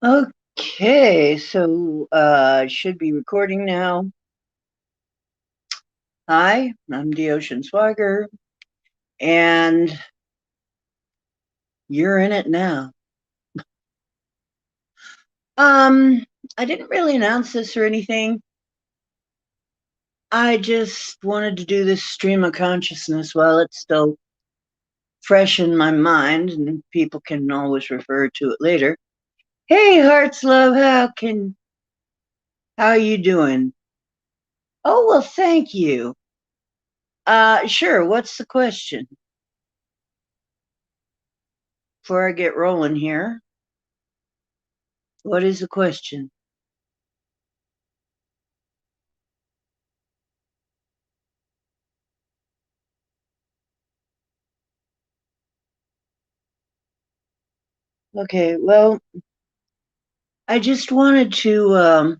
Okay, so should be recording now. Hi, I'm the Ocean Swagger, and you're in it now. Um, I didn't really announce this or anything. I just wanted to do this stream of consciousness while it's still fresh in my mind, and people can always refer to it later. Hey, Hearts Love, how you doing? Oh, well, thank you. Sure, what's the question? Before I get rolling here, what is the question? Okay, well, I just wanted to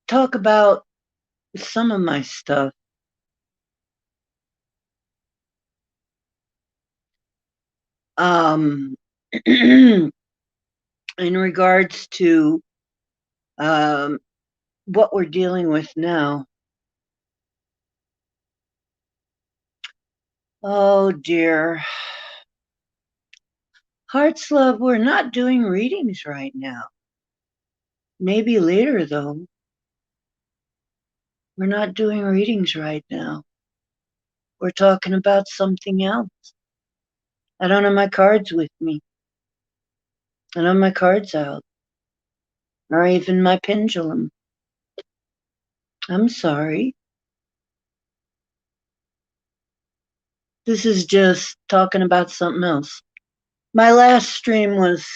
talk about some of my stuff. Um, in regards to um, what we're dealing with now. Oh dear. Hearts Love, we're not doing readings right now. Maybe later, though. We're not doing readings right now. We're talking about something else. I don't have my cards with me. I don't have my cards out, or even my pendulum. I'm sorry. This is just talking about something else. My last stream was,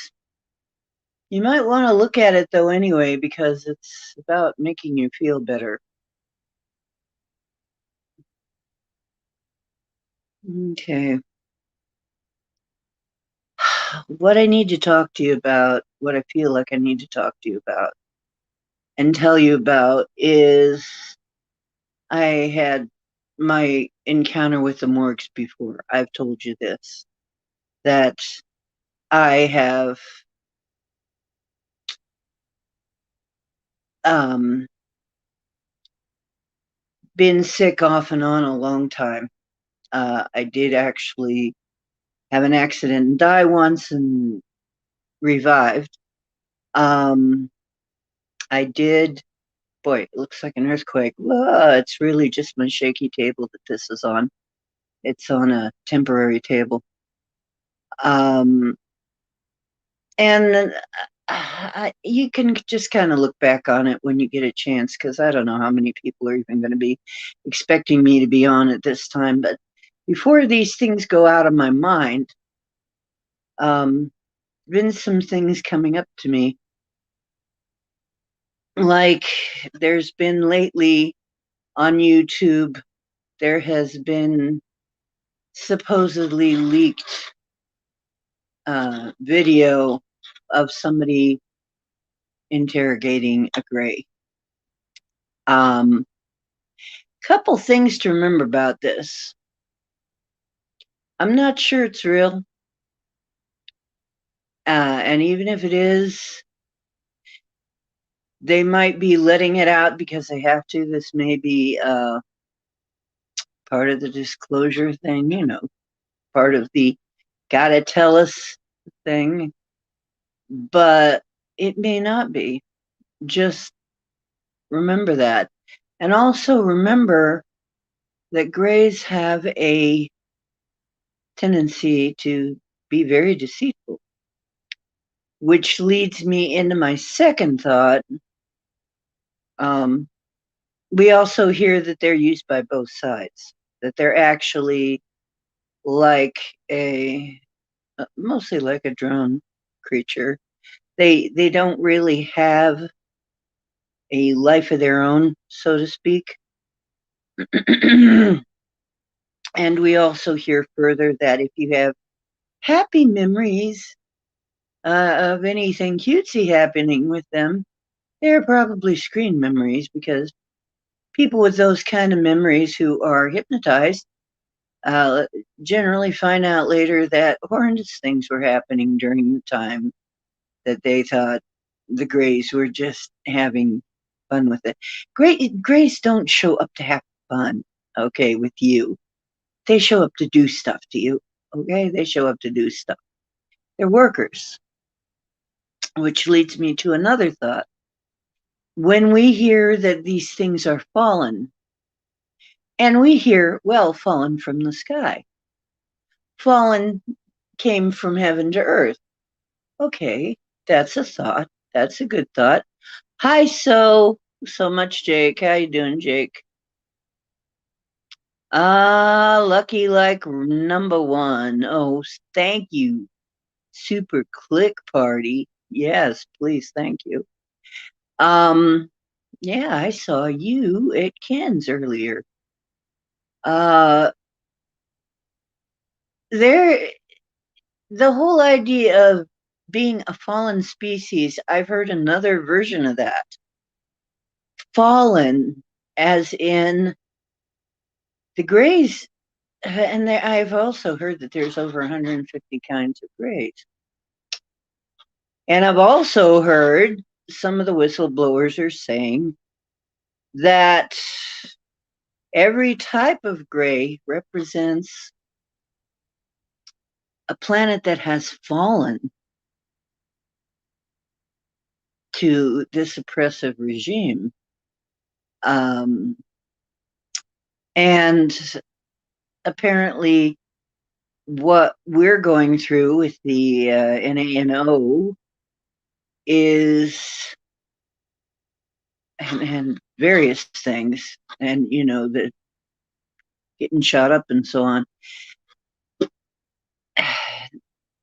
you might want to look at it though anyway, because it's about making you feel better. Okay. What I need to talk to you about, what I feel like I need to talk to you about and tell you about is I had my encounter with the Morgs before. I've told you this, that I have um, been sick off and on a long time. I did actually have an accident and die once and revived. Um, I did, boy, it looks like an earthquake. It's really just my shaky table that this is on. It's on a temporary table. Um, and you can just kind of look back on it when you get a chance, because I don't know how many people are even going to be expecting me to be on at this time. But before these things go out of my mind, been some things coming up to me. Like there's been lately on YouTube, there has been supposedly leaked video of somebody interrogating a gray. Couple things to remember about this. I'm not sure it's real. And even if it is, they might be letting it out because they have to. This may be part of the disclosure thing, part of the gotta tell us thing, but it may not be. Just remember that. And also remember that grays have a tendency to be very deceitful, which leads me into my second thought. Um, we also hear that they're used by both sides, that they're actually like mostly like a drone creature. They don't really have a life of their own, so to speak. And we also hear further that if you have happy memories of anything cutesy happening with them, they're probably screen memories, because people with those kind of memories who are hypnotized generally find out later that horrendous things were happening during the time that they thought the Greys were just having fun with it. Greys don't show up to have fun, okay, with you. They show up to do stuff to you, okay? They show up to do stuff. They're workers, which leads me to another thought. When we hear that these things are fallen, and we hear, well, fallen from the sky, fallen came from heaven to earth. Okay, that's a thought. That's a good thought. Hi, so much, Jake. How you doing, Jake? Lucky like number one. Oh, thank you. Super click party. Yes, please, thank you. Um, yeah, I saw you at Ken's earlier. Uh, there, the whole idea of being a fallen species, I've heard another version of that. Fallen, as in the Greys, and I've also heard that there's over 150 kinds of Greys. And I've also heard some of the whistleblowers are saying that every type of Gray represents a planet that has fallen to this oppressive regime. And apparently, what we're going through with the NANO is, and various things, and the getting shot up and so on,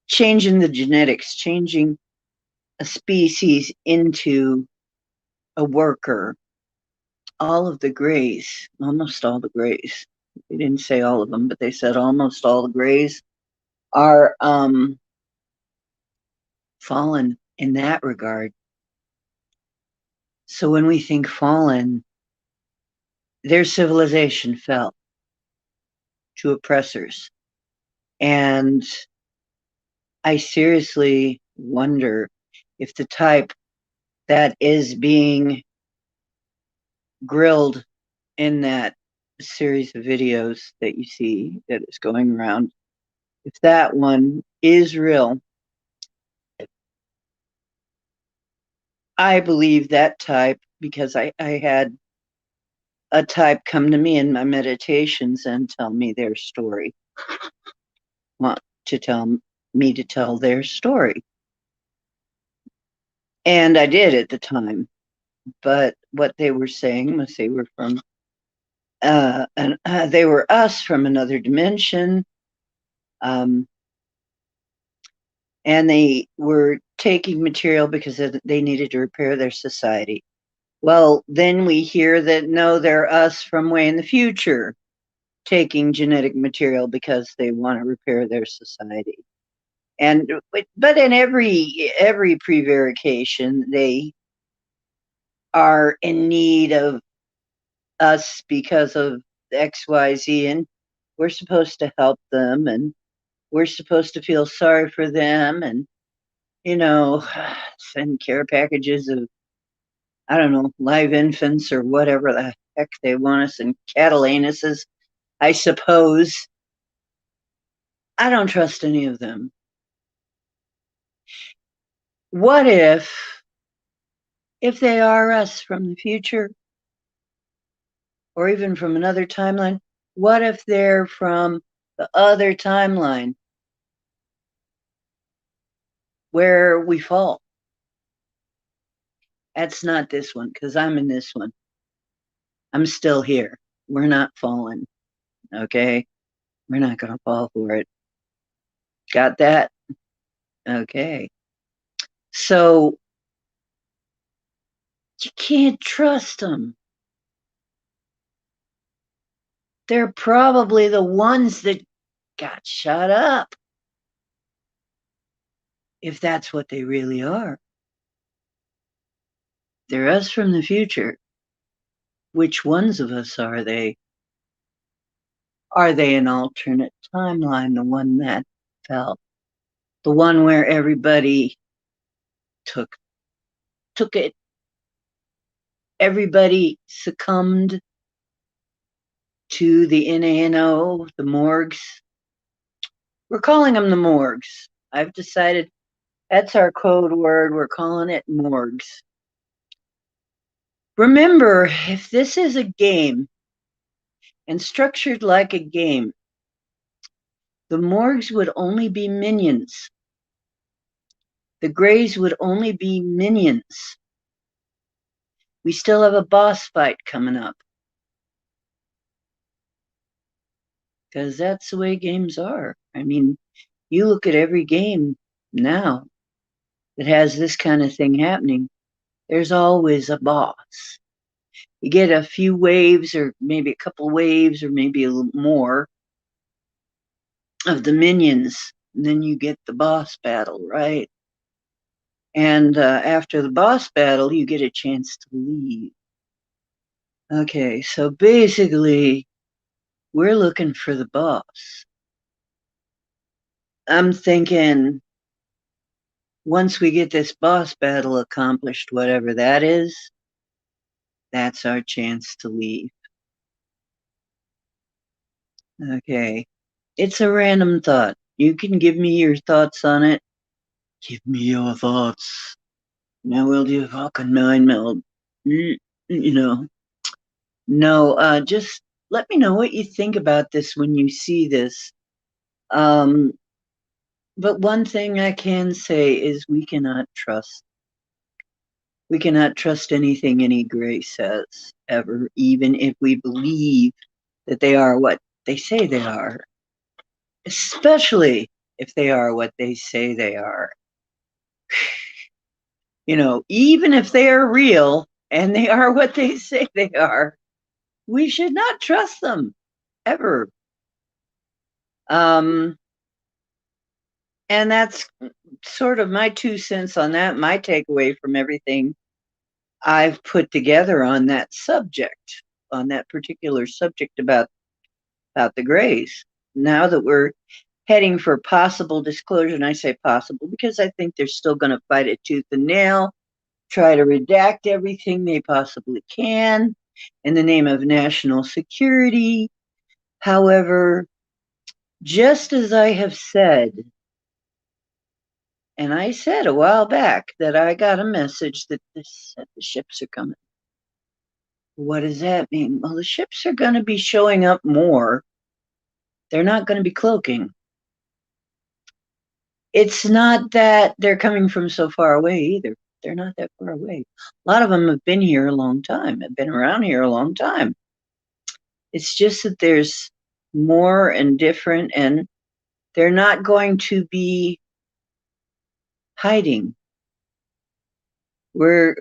changing the genetics, changing a species into a worker. All of the Greys, almost all the Greys, they didn't say all of them, but they said almost all the Greys are fallen in that regard. So when we think fallen, their civilization fell to oppressors. And I seriously wonder if the type that is being grilled in that series of videos that you see that is going around, if that one is real, I believe that type because I had a type come to me in my meditations and tell me their story. Want to tell me to tell their story. And I did at the time. But what they were saying was they were from they were us from another dimension. And they were taking material because they needed to repair their society. Well, then we hear that no, they're us from way in the future taking genetic material because they want to repair their society. And but in every prevarication, they are in need of us because of XYZ, and we're supposed to help them, and we're supposed to feel sorry for them, and send care packages of, I don't know, live infants or whatever the heck they want us, and catalanuses, I suppose. I don't trust any of them. What if they are us from the future or even from another timeline? What if they're from the other timeline where we fall? That's not this one because I'm in this one. I'm still here. We're not falling. Okay. We're not going to fall for it. Got that? Okay. So you can't trust them. They're probably the ones that got shot up, if that's what they really are. They're us from the future. Which ones of us are they? Are they an alternate timeline, the one that fell? The one where everybody took it, everybody succumbed to the NANO, the Morgs. We're calling them the Morgs. I've decided that's our code word. We're calling it Morgs. Remember, if this is a game and structured like a game, the Morgs would only be minions. The Greys would only be minions. We still have a boss fight coming up. Because that's the way games are. I mean, you look at every game now that has this kind of thing happening, there's always a boss. You get a few waves or maybe a couple waves or maybe a little more of the minions, and then you get the boss battle, right? And after the boss battle, you get a chance to leave. Okay, so basically, we're looking for the boss. I'm thinking once we get this boss battle accomplished, whatever that is, that's our chance to leave. Okay, it's a random thought. You can give me your thoughts on it. Give me your thoughts. Now will you fucking mind meld? You know. No, just let me know what you think about this when you see this. But one thing I can say is we cannot trust. We cannot trust anything any Gray says, ever, even if we believe that they are what they say they are. Especially if they are what they say they are. Even if they are real and they are what they say they are, we should not trust them, ever. And that's sort of my 2 cents on that, my takeaway from everything I've put together on that subject, on that particular subject about the Greys. Now that we're heading for possible disclosure, and I say possible because I think they're still going to fight it tooth and nail, try to redact everything they possibly can in the name of national security. However, just as I have said, and I said a while back that I got a message that the ships are coming. What does that mean? Well, the ships are going to be showing up more. They're not going to be cloaking. It's not that they're coming from so far away either. They're not that far away. A lot of them have been here a long time, have been around here a long time. It's just that there's more and different, and they're not going to be hiding. We're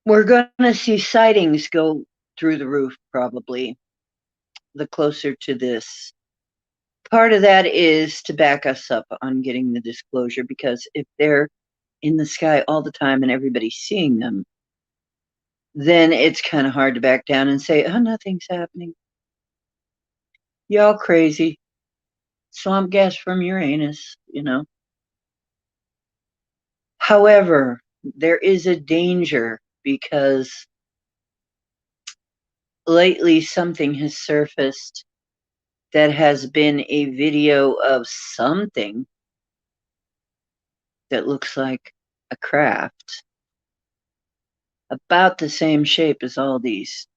going to see sightings go through the roof, probably, the closer to this. Part of that is to back us up on getting the disclosure, because if they're in the sky all the time and everybody's seeing them, then it's kind of hard to back down and say, oh, nothing's happening. Y'all crazy. Swamp gas from Uranus, However, there is a danger because lately something has surfaced that has been a video of something that looks like a craft about the same shape as all these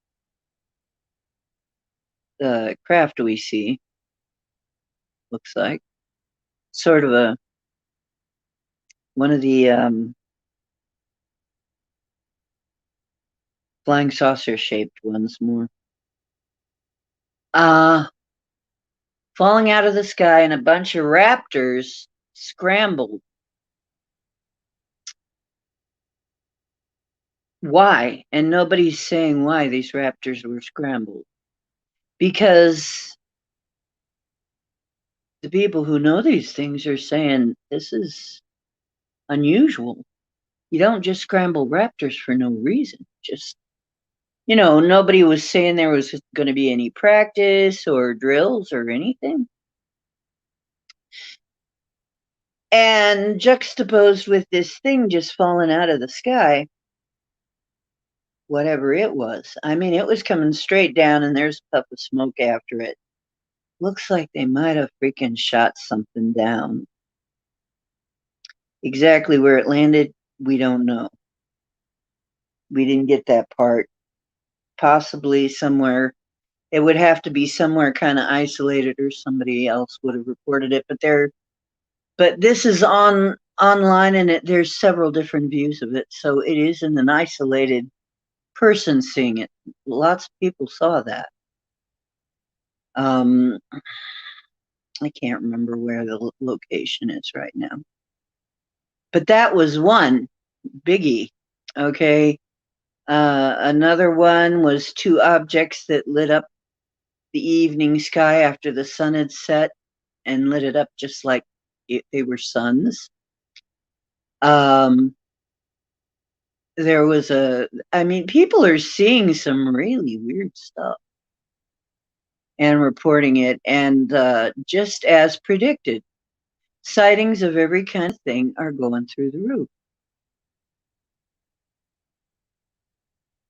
craft we see. Looks like sort of one of the flying saucer shaped ones more. Falling out of the sky, and a bunch of raptors scrambled. Why? And nobody's saying why these raptors were scrambled. Because the people who know these things are saying this is unusual. You don't just scramble raptors for no reason. Just nobody was saying there was going to be any practice or drills or anything. And juxtaposed with this thing just falling out of the sky, whatever it was. I mean, it was coming straight down, and there's a puff of smoke after it. Looks like they might have freaking shot something down. Exactly where it landed, we don't know. We didn't get that part. Possibly somewhere. It would have to be somewhere kind of isolated, or somebody else would have reported it. But this is online, and there's several different views of it. So it isn't an isolated person seeing it. Lots of people saw that. I can't remember where the location is right now. But that was one biggie. Okay. Another one was two objects that lit up the evening sky after the sun had set and lit it up just like they were suns. There was people are seeing some really weird stuff and reporting it. And just as predicted, sightings of every kind of thing are going through the roof.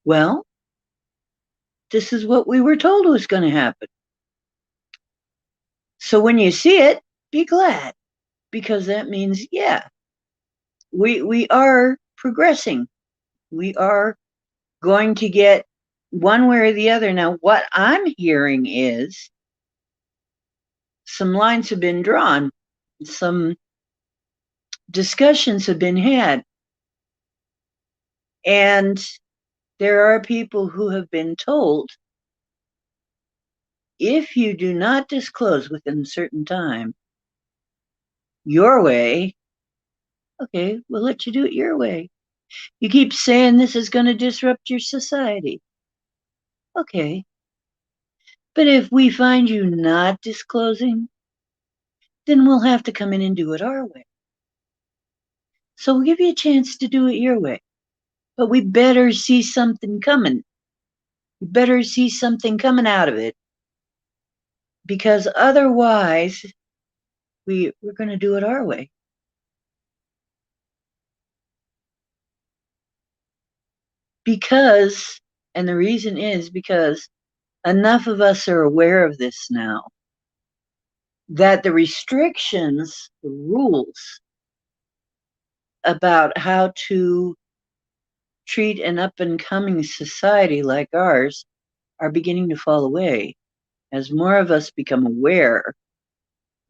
Well, this is what we were told was going to happen. So when you see it, be glad, because that means, yeah, we are progressing. We are going to get one way or the other. Now, what I'm hearing is some lines have been drawn, some discussions have been had, and there are people who have been told, if you do not disclose within a certain time your way, okay, we'll let you do it your way. You keep saying this is going to disrupt your society. Okay. But if we find you not disclosing, then we'll have to come in and do it our way. So we'll give you a chance to do it your way. But we better see something coming. We better see something coming out of it. Because otherwise, we're going to do it our way. Because, and the reason is because enough of us are aware of this now, that the restrictions, the rules about how to treat an up and coming society like ours are beginning to fall away. As more of us become aware,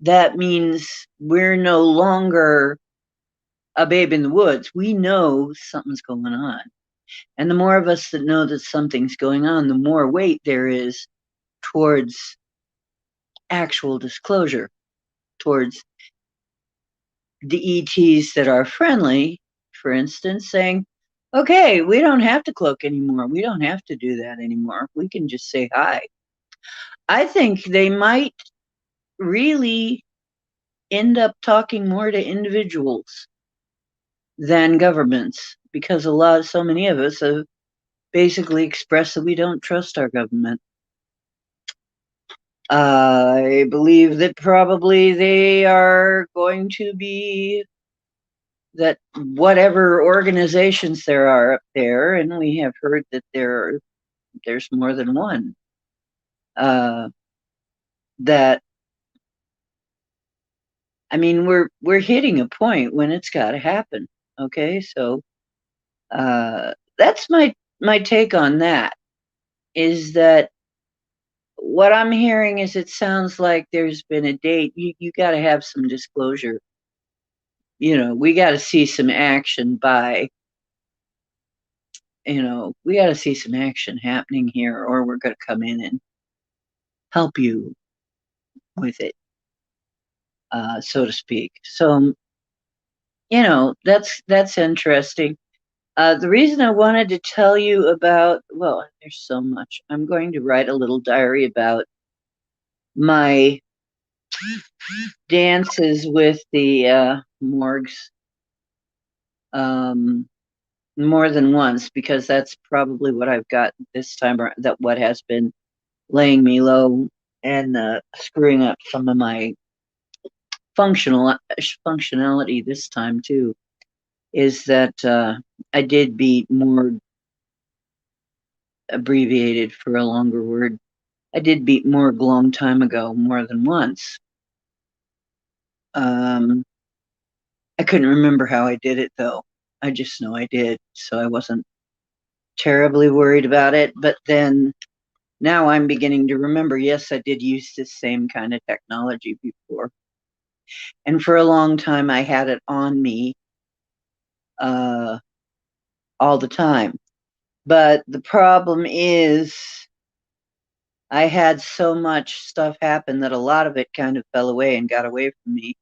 that means we're no longer a babe in the woods. We know something's going on. And the more of us that know that something's going on, the more weight there is towards actual disclosure, towards the ETs that are friendly, for instance, saying, okay, we don't have to cloak anymore. We don't have to do that anymore. We can just say hi. I think they might really end up talking more to individuals than governments, because so many of us have basically expressed that we don't trust our government. I believe that probably they are going to be, that whatever organizations there are up there, and we have heard that there's more than one, that, I mean, we're hitting a point when it's got to happen. Okay, so that's my take on that. Is that what I'm hearing? Is it sounds like there's been a date. You got to have some disclosure. We got to see some action by. We got to see some action happening here, or we're going to come in and help you with it, so to speak. So, that's interesting. The reason I wanted to tell you about, well, there's so much. I'm going to write a little diary about my dances with the Morgs. more than once, because that's probably what I've got this time, that what has been laying me low and screwing up some of my functionality this time too, is that I did beat more abbreviated for a longer word. I did beat Morg a long time ago, more than once. I couldn't remember how I did it though. I just know I did, so I wasn't terribly worried about it. But then now I'm beginning to remember, yes, I did use this same kind of technology before. And for a long time, I had it on me uh, all the time. But the problem is, I had so much stuff happen that a lot of it kind of fell away and got away from me.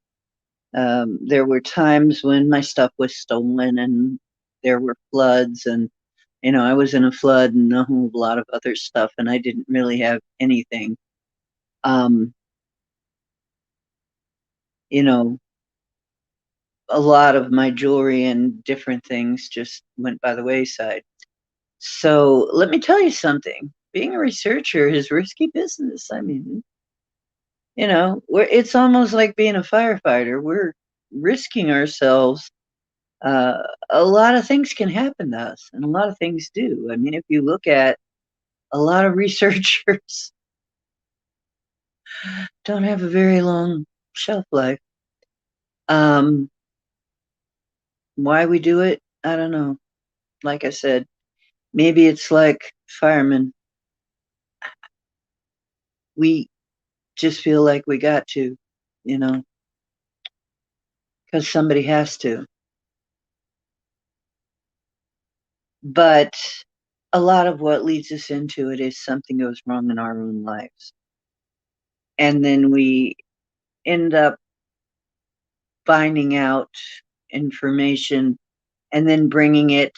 There were times when my stuff was stolen, and there were floods, and I was in a flood and a whole lot of other stuff, and I didn't really have anything. Um, you know, a lot of my jewelry and different things just went by the wayside. So let me tell you something. Being a researcher is risky business. I mean, it's almost like being a firefighter. We're risking ourselves. A lot of things can happen to us, and a lot of things do. I mean, if you look at a lot of researchers don't have a very long shelf life. Why we do it, I don't know. Like I said, maybe it's like firemen. We just feel like we got to, you know, because somebody has to. But a lot of what leads us into it is something goes wrong in our own lives. And then we end up finding out information and then bringing it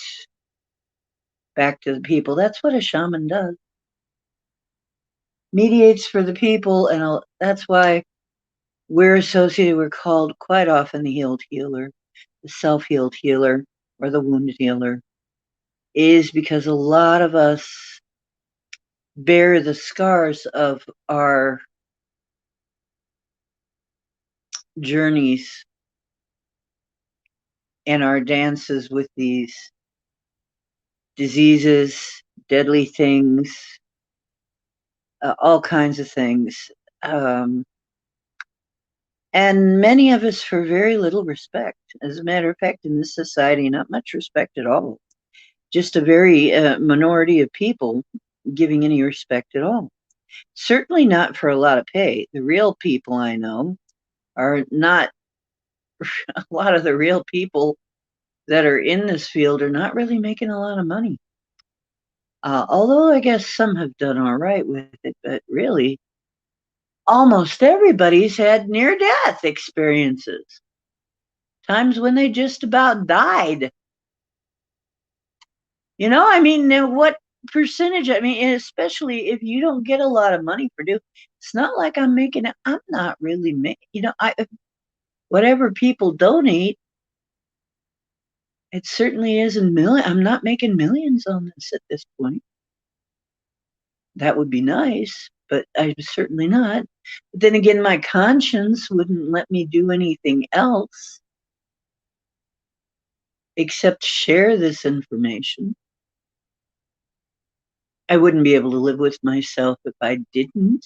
back to the people. That's what a shaman does. Mediates for the people, and that's why we're called quite often the healed healer, the self-healed healer, or the wounded healer, is because a lot of us bear the scars of our journeys and our dances with these diseases, deadly things, all kinds of things. And many of us for very little respect. As a matter of fact, in this society, not much respect at all. Just a very minority of people giving any respect at all. Certainly not for a lot of pay. The real people I know are not, a lot of the real people that are in this field are not really making a lot of money. Although I guess some have done all right with it, but really, almost everybody's had near-death experiences. Times when they just about died. I mean, what percentage? I mean, especially if you don't get a lot of money for doing, it's not like I'm making it. I'm not really making, whatever people donate, it certainly isn't million. I'm not making millions on this at this point. That would be nice, but I'm certainly not. But then again, my conscience wouldn't let me do anything else except share this information. I wouldn't be able to live with myself if I didn't.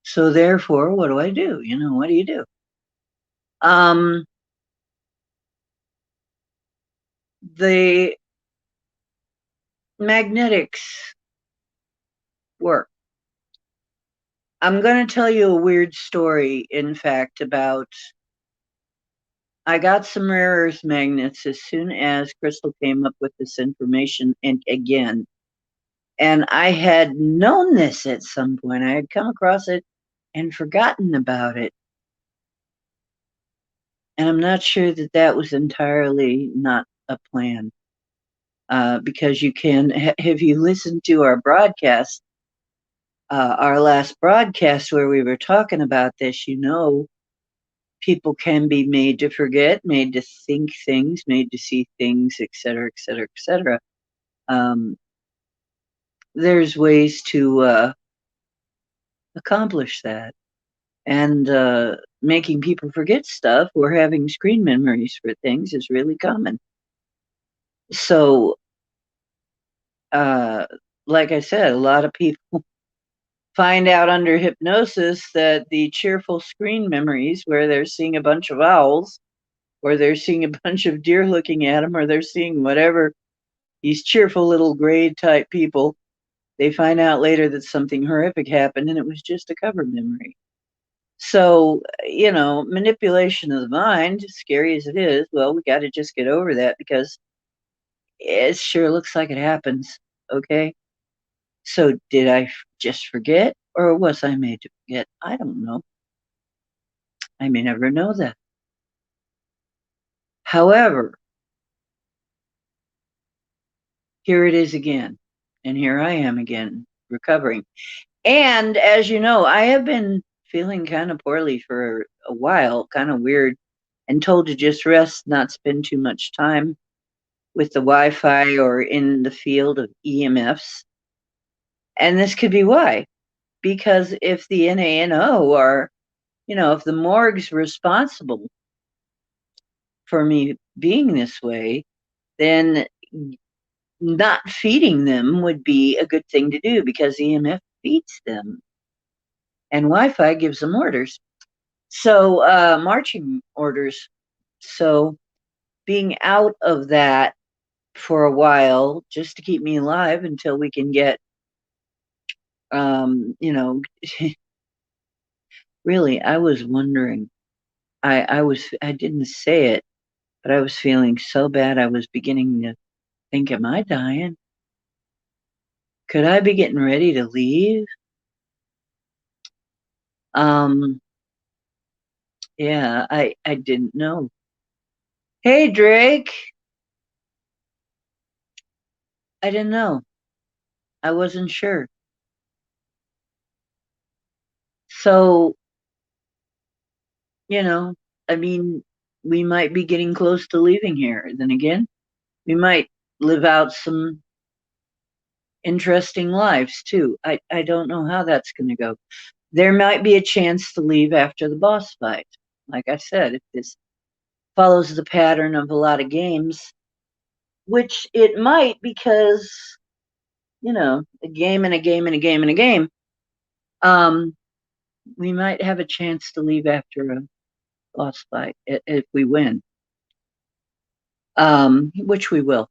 So therefore, what do I do? What do you do? The magnetics work. I'm going to tell you a weird story, in fact, about I got some rare earth magnets as soon as Crystal came up with this information, and again, and I had known this at some point. I had come across it and forgotten about it. And I'm not sure that that was entirely not a plan. Because you can, if you listen to our broadcast, our last broadcast where we were talking about this, people can be made to forget, made to think things, made to see things, etc., etc., etc. There's ways to accomplish that. And making people forget stuff or having screen memories for things is really common. So, like I said, a lot of people find out under hypnosis that the cheerful screen memories where they're seeing a bunch of owls, or they're seeing a bunch of deer looking at them, or they're seeing whatever, these cheerful little grade type people, they find out later that something horrific happened and it was just a cover memory. So, manipulation of the mind, scary as it is, well, we got to just get over that because it sure looks like it happens. Okay. So, did I just forget or was I made to forget? I don't know. I may never know that. However, here it is again. And here I am again, recovering. And as you know, I have been feeling kind of poorly for a while, kind of weird, and told to just rest, not spend too much time with the Wi-Fi or in the field of EMFs. And this could be why. Because if the NANO are, if the Morg's responsible for me being this way, then not feeding them would be a good thing to do because EMF feeds them and Wi-Fi gives them orders. So, marching orders. So, being out of that for a while just to keep me alive until we can get, you know, really, I was wondering. I didn't say it, but I was feeling so bad. I was beginning to think, am I dying? Could I be getting ready to leave? Um, yeah, I didn't know. Hey, Drake. I didn't know. I wasn't sure. So, you know, I mean, we might be getting close to leaving here. Then again, we might live out some interesting lives too. I don't know how that's going to go. There might be a chance to leave after the boss fight. Like I said, if this follows the pattern of a lot of games, which it might because, a game and a game and a game and a game, um, we might have a chance to leave after a boss fight if we win, which we will.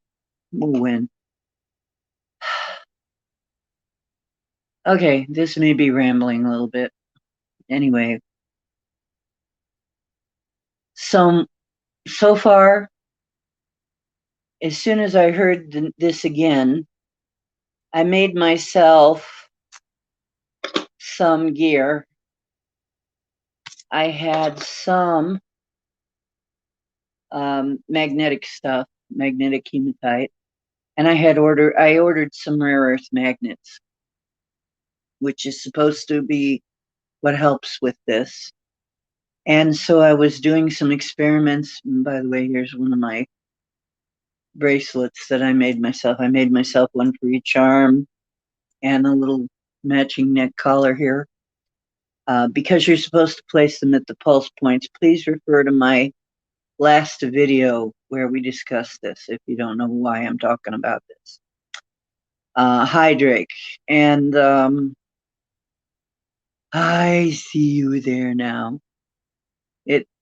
We'll win. Okay, this may be rambling a little bit. Anyway, so far, as soon as I heard this again, I made myself some gear. I had some magnetic stuff, magnetic hematite, and I ordered some rare earth magnets, which is supposed to be what helps with this. And so I was doing some experiments. And by the way, here's one of my bracelets that I made myself. I made myself one for each arm and a little matching neck collar here. Because you're supposed to place them at the pulse points, please refer to my last video where we discussed this if you don't know why I'm talking about this. Hi, Drake. And I see you there now.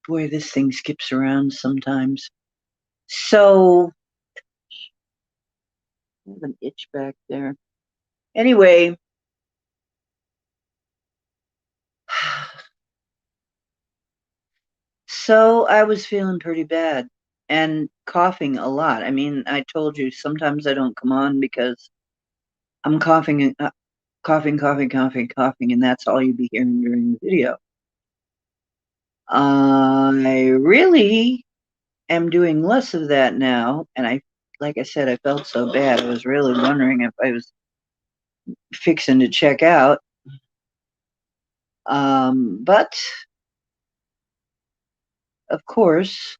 Boy, this thing skips around sometimes. So, I have an itch back there. Anyway, so I was feeling pretty bad and coughing a lot. I mean, I told you sometimes I don't come on because I'm coughing, coughing, coughing, coughing, coughing, and that's all you'd be hearing during the video. I really am doing less of that now, and like I said, I felt so bad. I was really wondering if I was fixing to check out. But of course,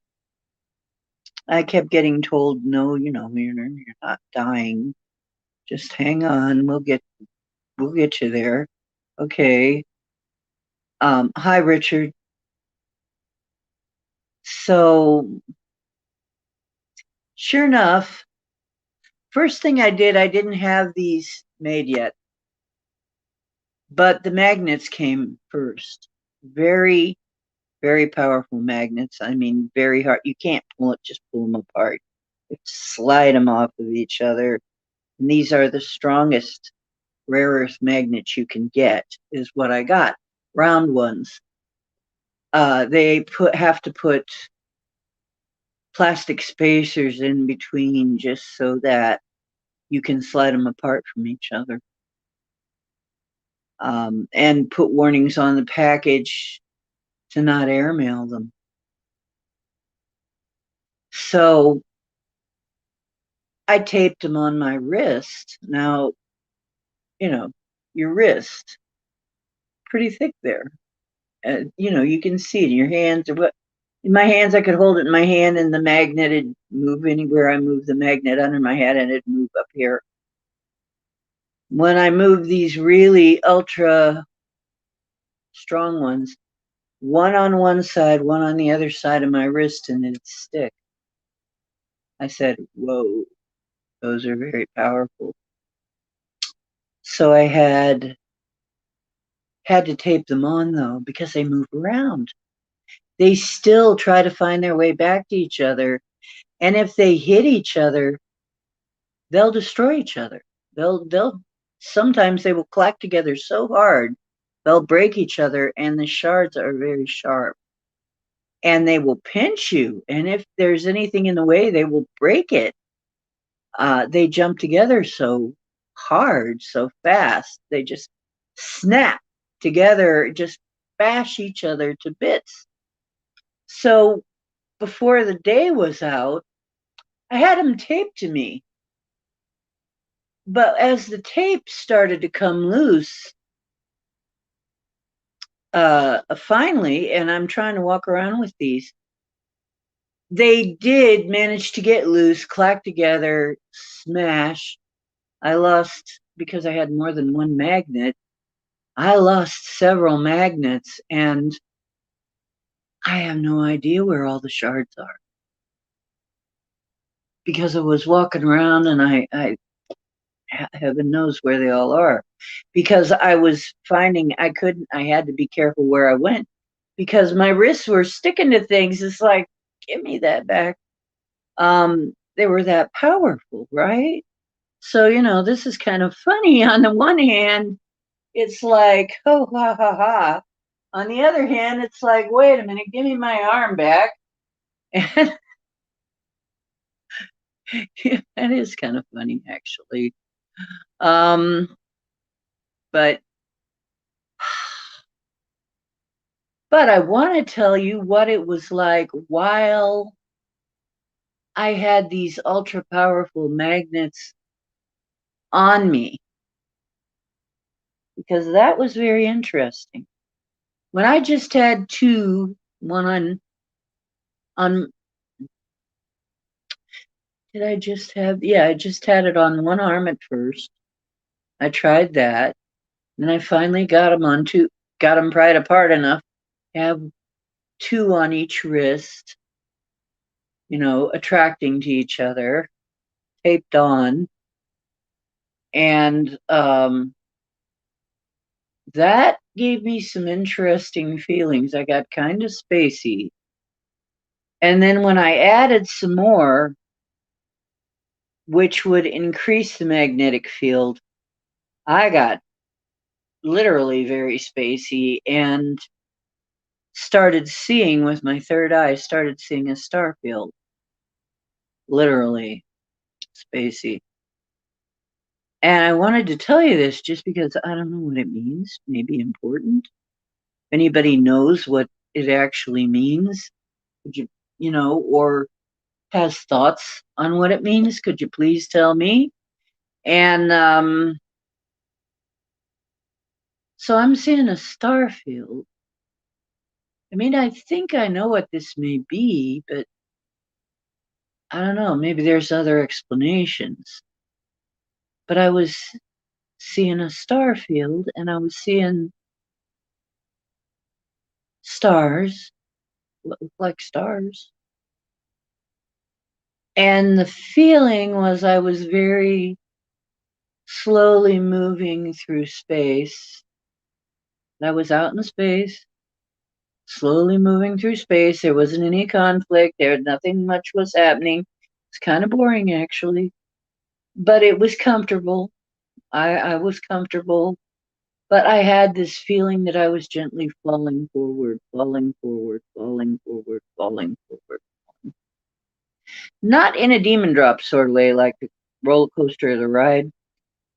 I kept getting told, no, you're not dying. Just hang on. We'll get you there. Okay. Hi, Richard. So, sure enough, first thing I did, I didn't have these made yet, but the magnets came first. Very, very powerful magnets. I mean, very hard. You can't just pull them apart. You have to slide them off of each other. And these are the strongest rare earth magnets you can get, is what I got. Round ones. They have to put plastic spacers in between just so that you can slide them apart from each other. And put warnings on the package to not airmail them. So I taped them on my wrist. Now, your wrist, pretty thick there. You can see it in your hands. Or what? In my hands, I could hold it in my hand, and the magnet would move anywhere I moved the magnet under my head, and it'd move up here. When I move these really ultra strong ones, one on one side, one on the other side of my wrist, and it'd stick. I said, whoa, those are very powerful. So I had to tape them on, though, because they move around. They still try to find their way back to each other. And if they hit each other, they'll destroy each other. They'll sometimes they will clack together so hard, they'll break each other, and the shards are very sharp. And they will pinch you. And if there's anything in the way, they will break it. They jump together so hard, so fast. They just snap together, just bash each other to bits. So before the day was out, I had them taped to me. But as the tape started to come loose, finally, and I'm trying to walk around with these, they did manage to get loose, clack together, smash. I lost, because I had more than one magnet, I lost several magnets, and I have no idea where all the shards are. Because I was walking around and I heaven knows where they all are. Because I was finding I had to be careful where I went because my wrists were sticking to things. It's like, give me that back. They were that powerful, right? So, this is kind of funny. On the one hand, it's like, oh, ha, ha, ha. On the other hand, it's like, wait a minute, give me my arm back. And that is kind of funny, actually. But I want to tell you what it was like while I had these ultra powerful magnets on me, because that was very interesting. When I just had two, one on did I just have, yeah, I just had it on one arm at first. I tried that. And I finally got them pried apart enough to have two on each wrist, attracting to each other, taped on. And that gave me some interesting feelings. I got kind of spacey. And then when I added some more, which would increase the magnetic field, I got literally very spacey and started seeing with my third eye, started seeing a star field. Literally spacey. And I wanted to tell you this just because I don't know what it means. Maybe important. If anybody knows what it actually means, could you, or has thoughts on what it means, could you please tell me? And so I'm seeing a star field, I mean, I think I know what this may be, but I don't know. Maybe there's other explanations. But I was seeing a star field and I was seeing stars, what looked like stars. And the feeling was I was very slowly moving through space. I was out in space, slowly moving through space. There wasn't any conflict. There nothing much was happening. It's kind of boring actually, but it was comfortable. I was comfortable, but I had this feeling that I was gently falling forward, falling forward, falling forward, falling forward. Not in a demon drop sort of way, like a roller coaster or the ride,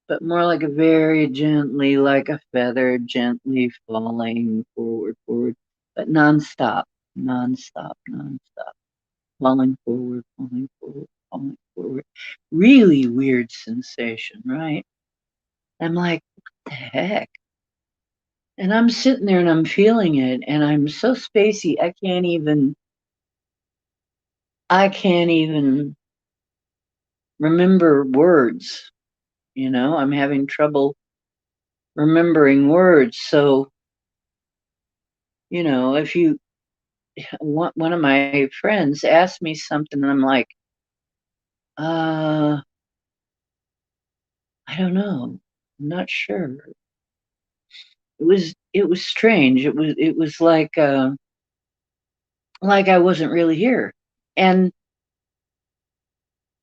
but more like a very gently, like a feather, gently falling forward, forward, but nonstop, nonstop, nonstop, falling forward, falling forward, falling forward. Really weird sensation, right? I'm like, what the heck? And I'm sitting there and I'm feeling it, and I'm so spacey, I can't even remember words. I'm having trouble remembering words. So, if you one of my friends asked me something and I'm like, uh, I don't know. I'm not sure. It was strange. It was like I wasn't really here. And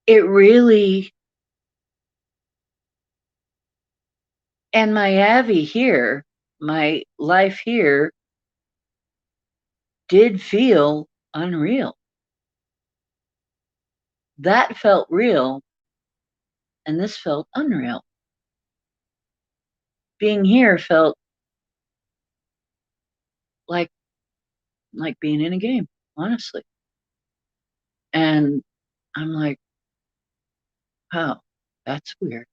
it really and my Avi here, my life here did feel unreal. That felt real and this felt unreal. Being here felt like being in a game, honestly. And I'm like, wow, that's weird.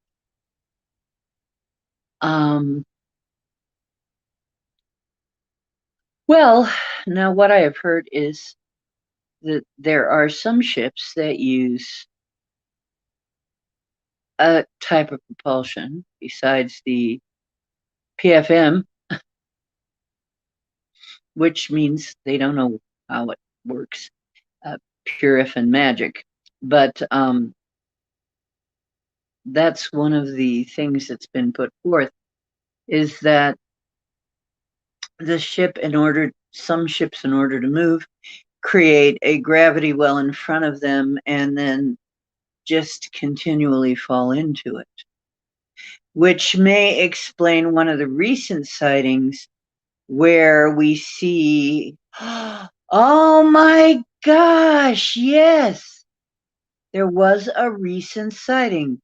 Um, well, now what I have heard is that there are some ships that use a type of propulsion besides the PFM, which means they don't know how it works, purif and magic. But that's one of the things that's been put forth is that some ships, in order to move, create a gravity well in front of them and then just continually fall into it, which may explain one of the recent sightings where we see, oh my gosh, yes, there was a recent sighting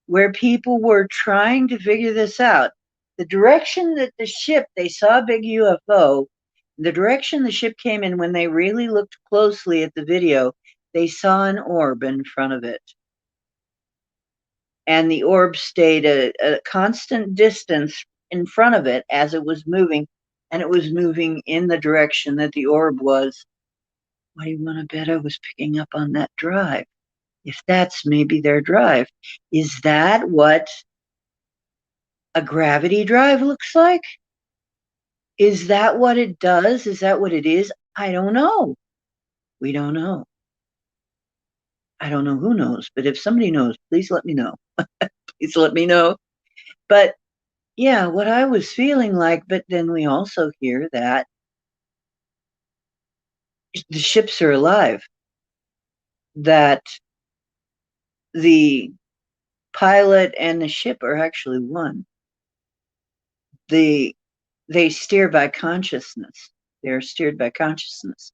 where people were trying to figure this out. The direction that they saw a big UFO, the direction the ship came in, when they really looked closely at the video, they saw an orb in front of it. And the orb stayed a constant distance in front of it as it was moving, and it was moving in the direction that the orb was. What do you want to bet I was picking up on that drive? If that's maybe their drive, is that what a gravity drive looks like? Is that what it does? Is that what it is? I don't know. We don't know. I don't know who knows, but if somebody knows, please let me know. Please let me know. But yeah, what I was feeling like, but then we also hear that the ships are alive, that the pilot and the ship are actually one. They steer by consciousness. They're steered by consciousness.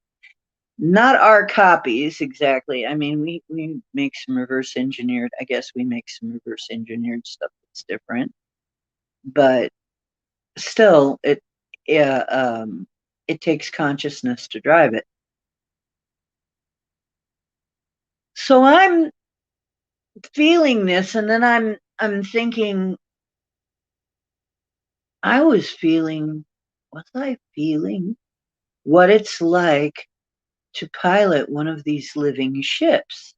Not our copies exactly. I mean, we make some reverse engineered. I guess we make some reverse engineered stuff that's different, but still, yeah, it takes consciousness to drive it. So I'm feeling this, and then I'm thinking, I was feeling, was I feeling what it's like to pilot one of these living ships.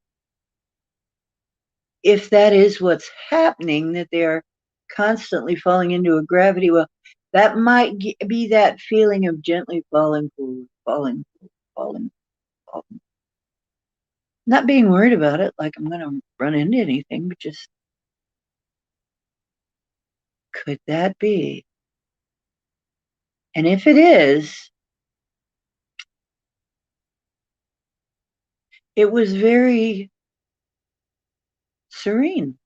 If that is what's happening, that they are constantly falling into a gravity well, that might be that feeling of gently falling forward, falling, falling, falling. Not being worried about it, like I'm going to run into anything, but just, could that be? And if it is, it was very serene.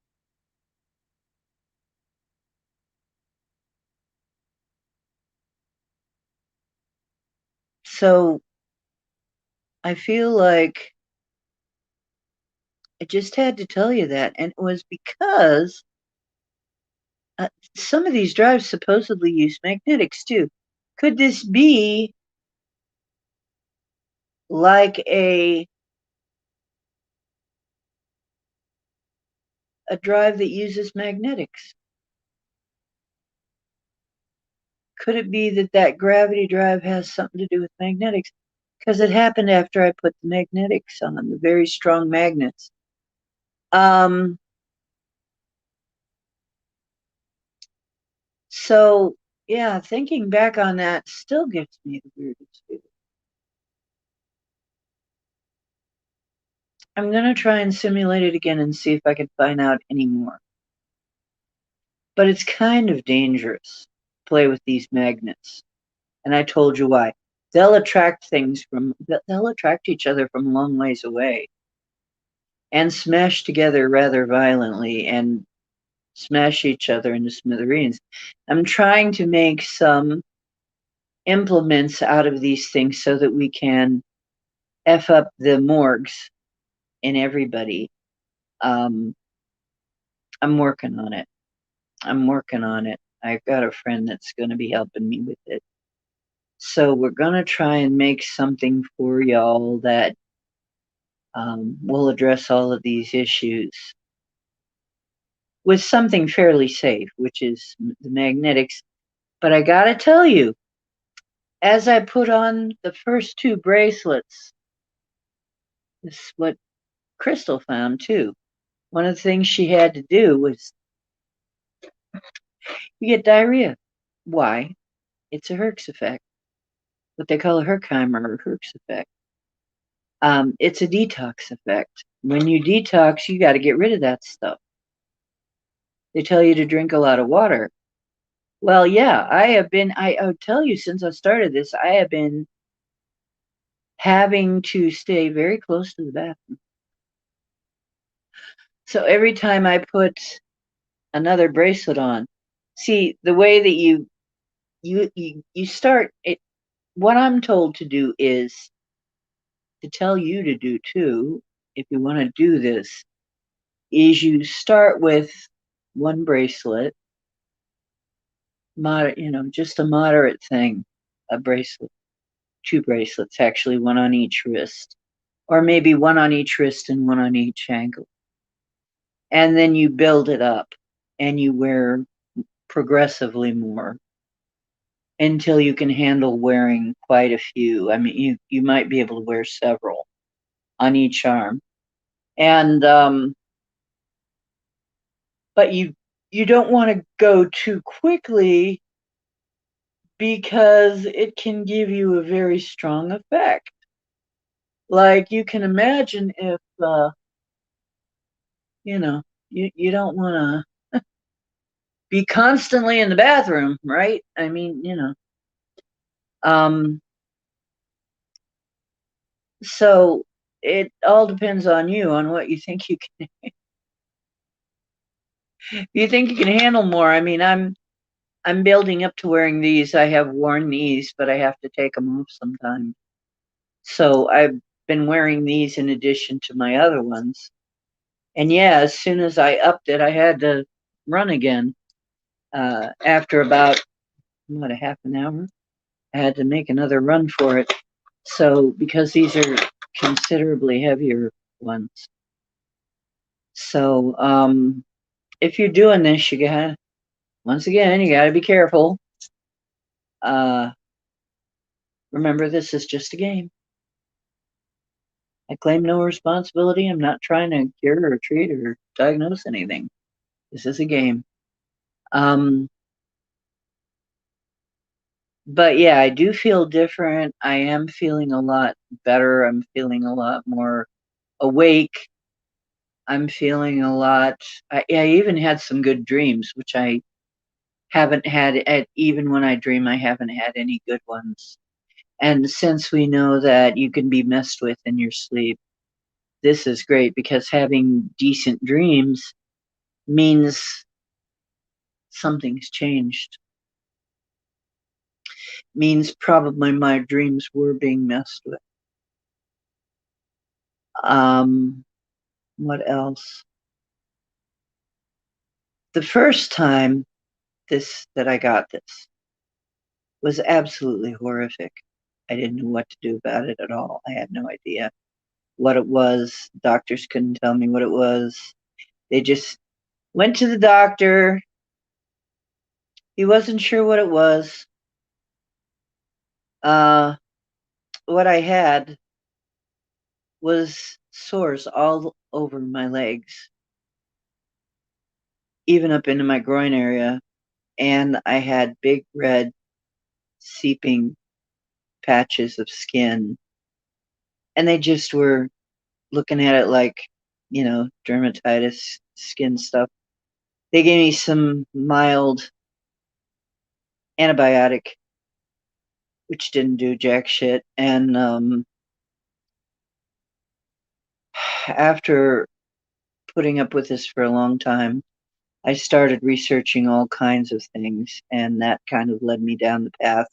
So I feel like I just had to tell you that. And it was because some of these drives supposedly use magnetics too. Could this be like a drive that uses magnetics? Could it be that that gravity drive has something to do with magnetics? Because it happened after I put the magnetics on, the very strong magnets. Um, so yeah, thinking back on that still gives me the weirdest feeling. I'm gonna try and simulate it again and see if I can find out any more. But it's kind of dangerous to play with these magnets. And I told you why. They'll attract they'll attract each other from a long ways away and smash together rather violently and smash each other into smithereens. I'm trying to make some implements out of these things so that we can F up the morgues in everybody. Um, I'm working on it. I'm working on it. I've got a friend that's going to be helping me with it. So we're going to try and make something for y'all that will address all of these issues with something fairly safe, which is the magnetics. But I got to tell you, as I put on the first two bracelets, this is what Crystal found too. One of the things she had to do was you get diarrhea. Why? It's a Herx effect, what they call a Herkheimer or Herx effect. It's a detox effect. When you detox, you got to get rid of that stuff. They tell you to drink a lot of water. Well, yeah, I'll tell you, since I started this, I have been having to stay very close to the bathroom. So every time I put another bracelet on, see, the way that you start it, what I'm told to do is to tell you to do too, if you want to do this, is you start with one bracelet, just a moderate thing, a bracelet, two bracelets, actually, one on each wrist, or maybe one on each wrist and one on each ankle. And then you build it up and you wear progressively more until you can handle wearing quite a few. I mean, you might be able to wear several on each arm. And but you don't want to go too quickly because it can give you a very strong effect. Like you can imagine if you know, you don't want to be constantly in the bathroom, right? I mean, um so it all depends on you on what you think you can you think you can handle more. I mean, I'm building up to wearing these. I have worn these, but I have to take them off sometimes. So I've been wearing these in addition to my other ones. And yeah, as soon as I upped it, I had to run again. After about a half an hour, I had to make another run for it. So because these are considerably heavier ones. So if you're doing this, once again, you gotta be careful. Uh, Remember, this is just a game. I claim no responsibility. I'm not trying to cure or treat or diagnose anything. This is a game. Um, but yeah, I do feel different. I am feeling a lot better. I'm feeling a lot more awake. I'm feeling a lot. I even had some good dreams, which I haven't had. Even when I dream, I haven't had any good ones. And since we know that you can be messed with in your sleep, this is great because having decent dreams means something's changed. Means probably my dreams were being messed with. Um, what else? The first time that I got this was absolutely horrific. I didn't know what to do about it at all. I had no idea what it was. Doctors couldn't tell me what it was. They just went to the doctor. He wasn't sure what it was. What I had was sores all over my legs, even up into my groin area. And I had big red seeping patches of skin. And they just were looking at it like, dermatitis, skin stuff. They gave me some mild antibiotic, which didn't do jack shit. And after putting up with this for a long time, I started researching all kinds of things, and that kind of led me down the path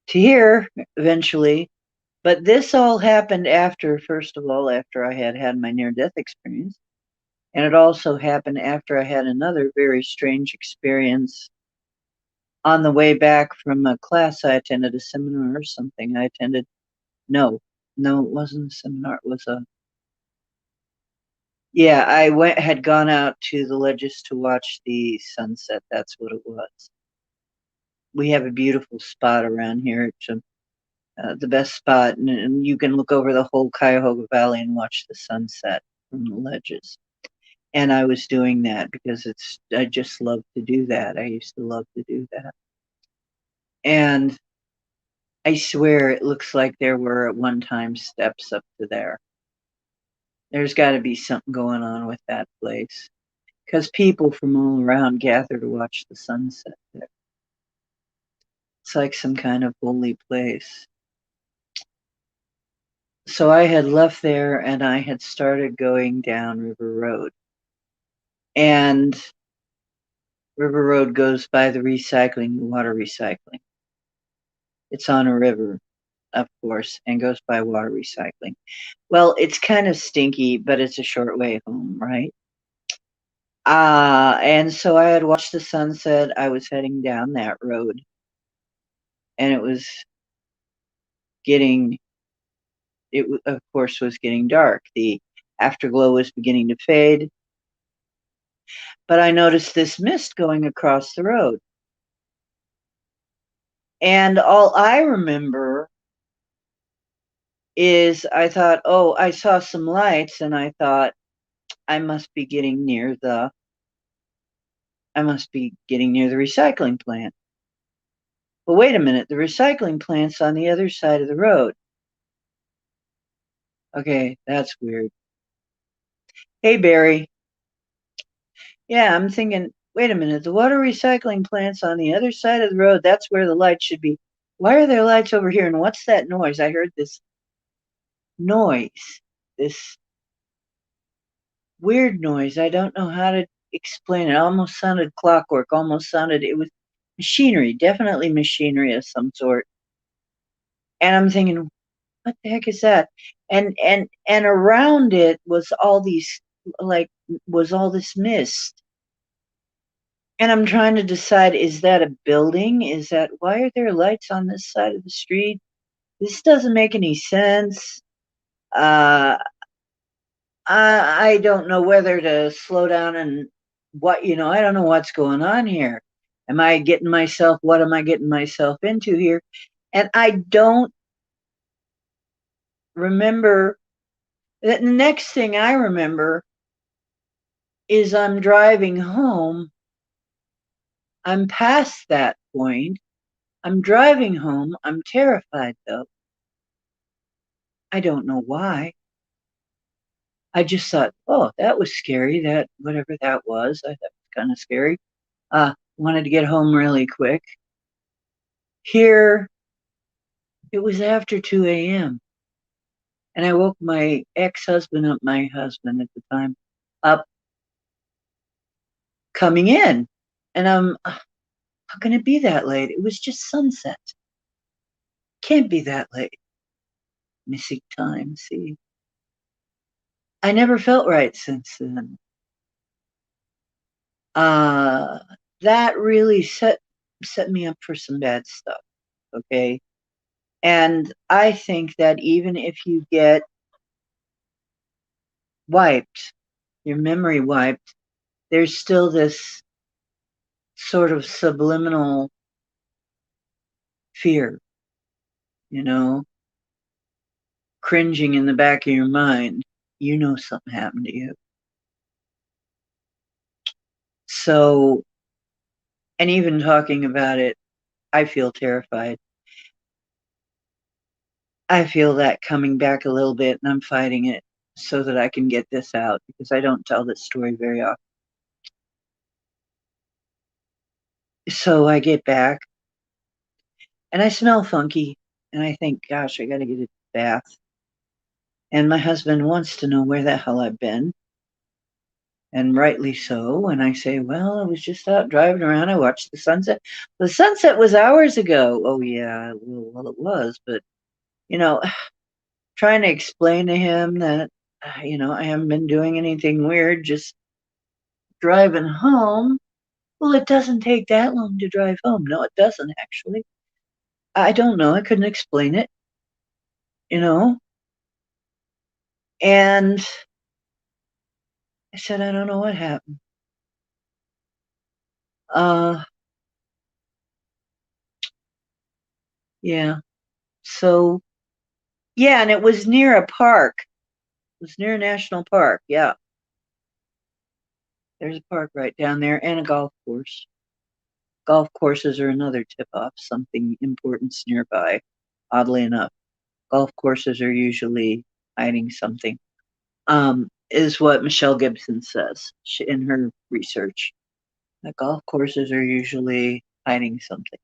to here eventually. But this all happened after, first of all, after I had had my near death experience. And it also happened after I had another very strange experience on the way back from a class I attended, a seminar or something I attended. No, no, it wasn't a seminar. It was a, yeah, had gone out to the ledges to watch the sunset. That's what it was. We have a beautiful spot around here. It's the best spot, and you can look over the whole Cuyahoga Valley and watch the sunset from the ledges. And I was doing that because I just love to do that. I used to love to do that. And I swear it looks like there were at one time steps up to there. There's got to be something going on with that place because people from all around gather to watch the sunset there. It's like some kind of holy place. So I had left there and I had started going down River Road. And River Road goes by the water recycling. It's on a river, of course, and goes by water recycling. Well, it's kind of stinky, but it's a short way home, right? And so I had watched the sunset. I was heading down that road, and it was getting, it of course was getting dark. The afterglow was beginning to fade, but I noticed this mist going across the road. And all I remember is I thought, oh, I saw some lights, and I thought, I must be getting near the recycling plant. But wait a minute, the recycling plant's on the other side of the road. Okay, that's weird. Hey, Barry. Yeah, I'm thinking, wait a minute, the water recycling plant's on the other side of the road. That's where the lights should be. Why are there lights over here? And what's that noise? I heard this noise, this weird noise. I don't know how to explain it. Almost sounded clockwork, it was machinery, definitely machinery of some sort. And I'm thinking, what the heck is that? And around it was all this mist. And I'm trying to decide, is that a building? Why are there lights on this side of the street? This doesn't make any sense. Uh, I don't know whether to slow down and I don't know what's going on here. What am I getting myself into here? And I don't remember that. The next thing I remember is I'm driving home. I'm past that point. I'm driving home. I'm terrified though. I don't know why. I just thought, oh, that was scary. That whatever that was, I thought it was kind of scary. Wanted to get home really quick. Here, it was after 2 a.m. and I woke my ex-husband up, my husband at the time, up coming in. And how can it be that late? It was just sunset. Can't be that late. Missing time, see. I never felt right since then. Uh, that really set me up for some bad stuff. Okay. And I think that even if you get wiped, your memory wiped, there's still this sort of subliminal fear, you know, cringing in the back of your mind. You know something happened to you. So, and even talking about it, I feel terrified. I feel that coming back a little bit, and I'm fighting it so that I can get this out because I don't tell this story very often. So I get back and I smell funky, and I think, gosh, I got to get a bath. And my husband wants to know where the hell I've been, and rightly so. And I say, well, I was just out driving around. I watched the sunset. The sunset was hours ago. Oh, yeah, well, it was. But, you know, trying to explain to him that, I haven't been doing anything weird, just driving home. Well, it doesn't take that long to drive home. No, it doesn't actually. I don't know. I couldn't explain it, you know? And I said, I don't know what happened. Uh, yeah. So, yeah, and it was near a park. It was near a national park. Yeah. There's a park right down there and a golf course. Golf courses are another tip off, something important's nearby, oddly enough. Golf courses are usually hiding something, is what Michelle Gibson says in her research. The golf courses are usually hiding something.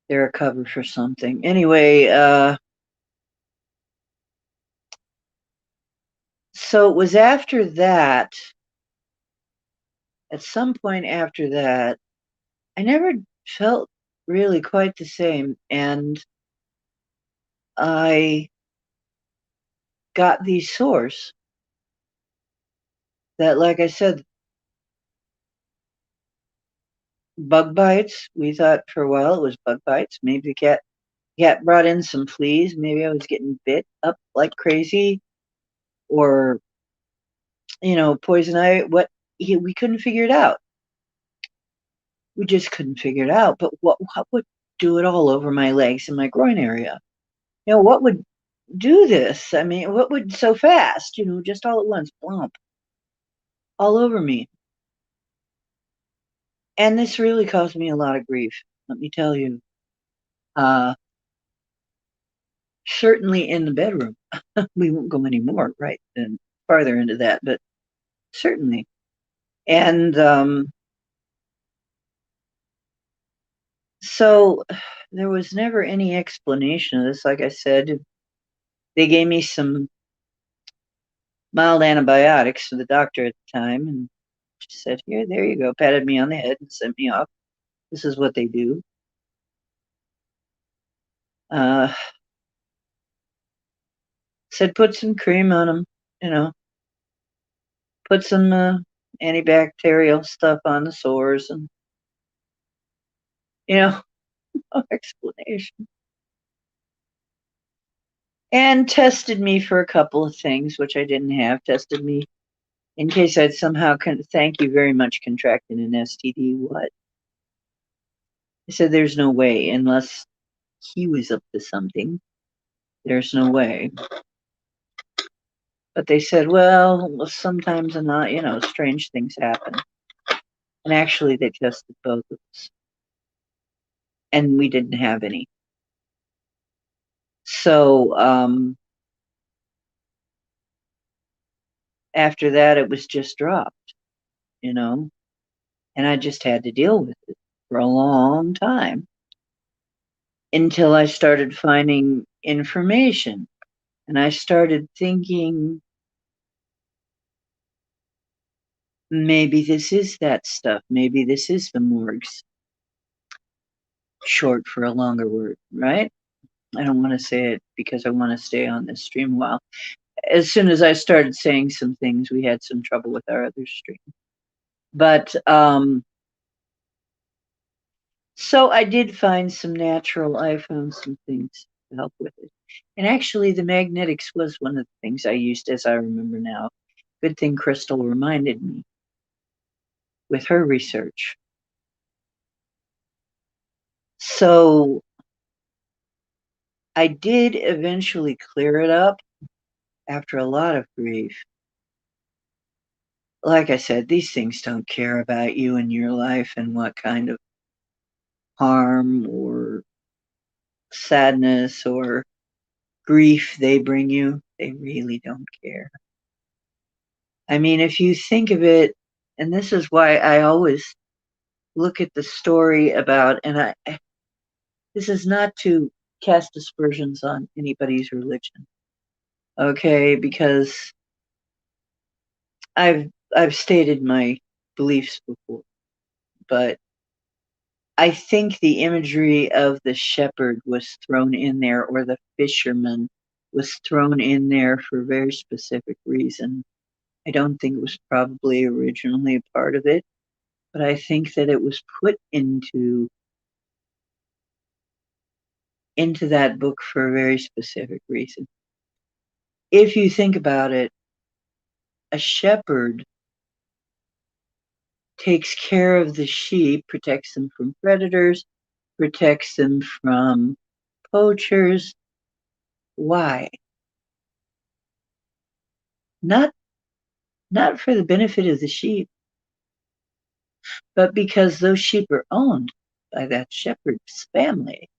They're a cover for something. Anyway, so it was after that, at some point after that, I never felt really quite the same. And I got these sores that, like I said, bug bites. We thought for a while it was bug bites. Maybe the cat brought in some fleas. Maybe I was getting bit up like crazy, or poison ivy. We couldn't figure it out. We just couldn't figure it out. But what would do it all over my legs and my groin area? What would do this? I mean, what would so fast? Just all at once, blump, all over me. And this really caused me a lot of grief. Let me tell you. Certainly in the bedroom. We won't go any more right and farther into that, but certainly. And so there was never any explanation of this. Like I said, they gave me some mild antibiotics to the doctor at the time, and she said, "Here, there you go," patted me on the head and sent me off. This is what they do. Uh, Said put some cream on them, put some antibacterial stuff on the sores, and no explanation. And tested me for a couple of things, which I didn't have. Tested me in case I'd somehow, thank you very much, contracted an STD. What? I said, there's no way, unless he was up to something. There's no way. But they said, well, sometimes not, strange things happen. And actually, they tested both of us. And we didn't have any. So after that, it was just dropped, and I just had to deal with it for a long time until I started finding information. And I started thinking, maybe this is that stuff. Maybe this is the Morgs, short for a longer word, right? I don't want to say it because I want to stay on this stream a while. As soon as I started saying some things, we had some trouble with our other stream. But so I did find some natural, I found some things to help with it. And actually, the magnetics was one of the things I used, as I remember now. Good thing Crystal reminded me with her research. So I did eventually clear it up after a lot of grief. Like I said, these things don't care about you and your life and what kind of harm or sadness or grief they bring you. They really don't care. I mean, if you think of it, and this is why I always look at the story about, this is not to cast aspersions on anybody's religion, okay? Because I've stated my beliefs before, but I think the imagery of the shepherd was thrown in there, or the fisherman was thrown in there for a very specific reason. I don't think it was probably originally a part of it, but I think that it was put into that book for a very specific reason. If you think about it, a shepherd takes care of the sheep, protects them from predators, protects them from poachers. Why? Not not for the benefit of the sheep, but because those sheep are owned by that shepherd's family.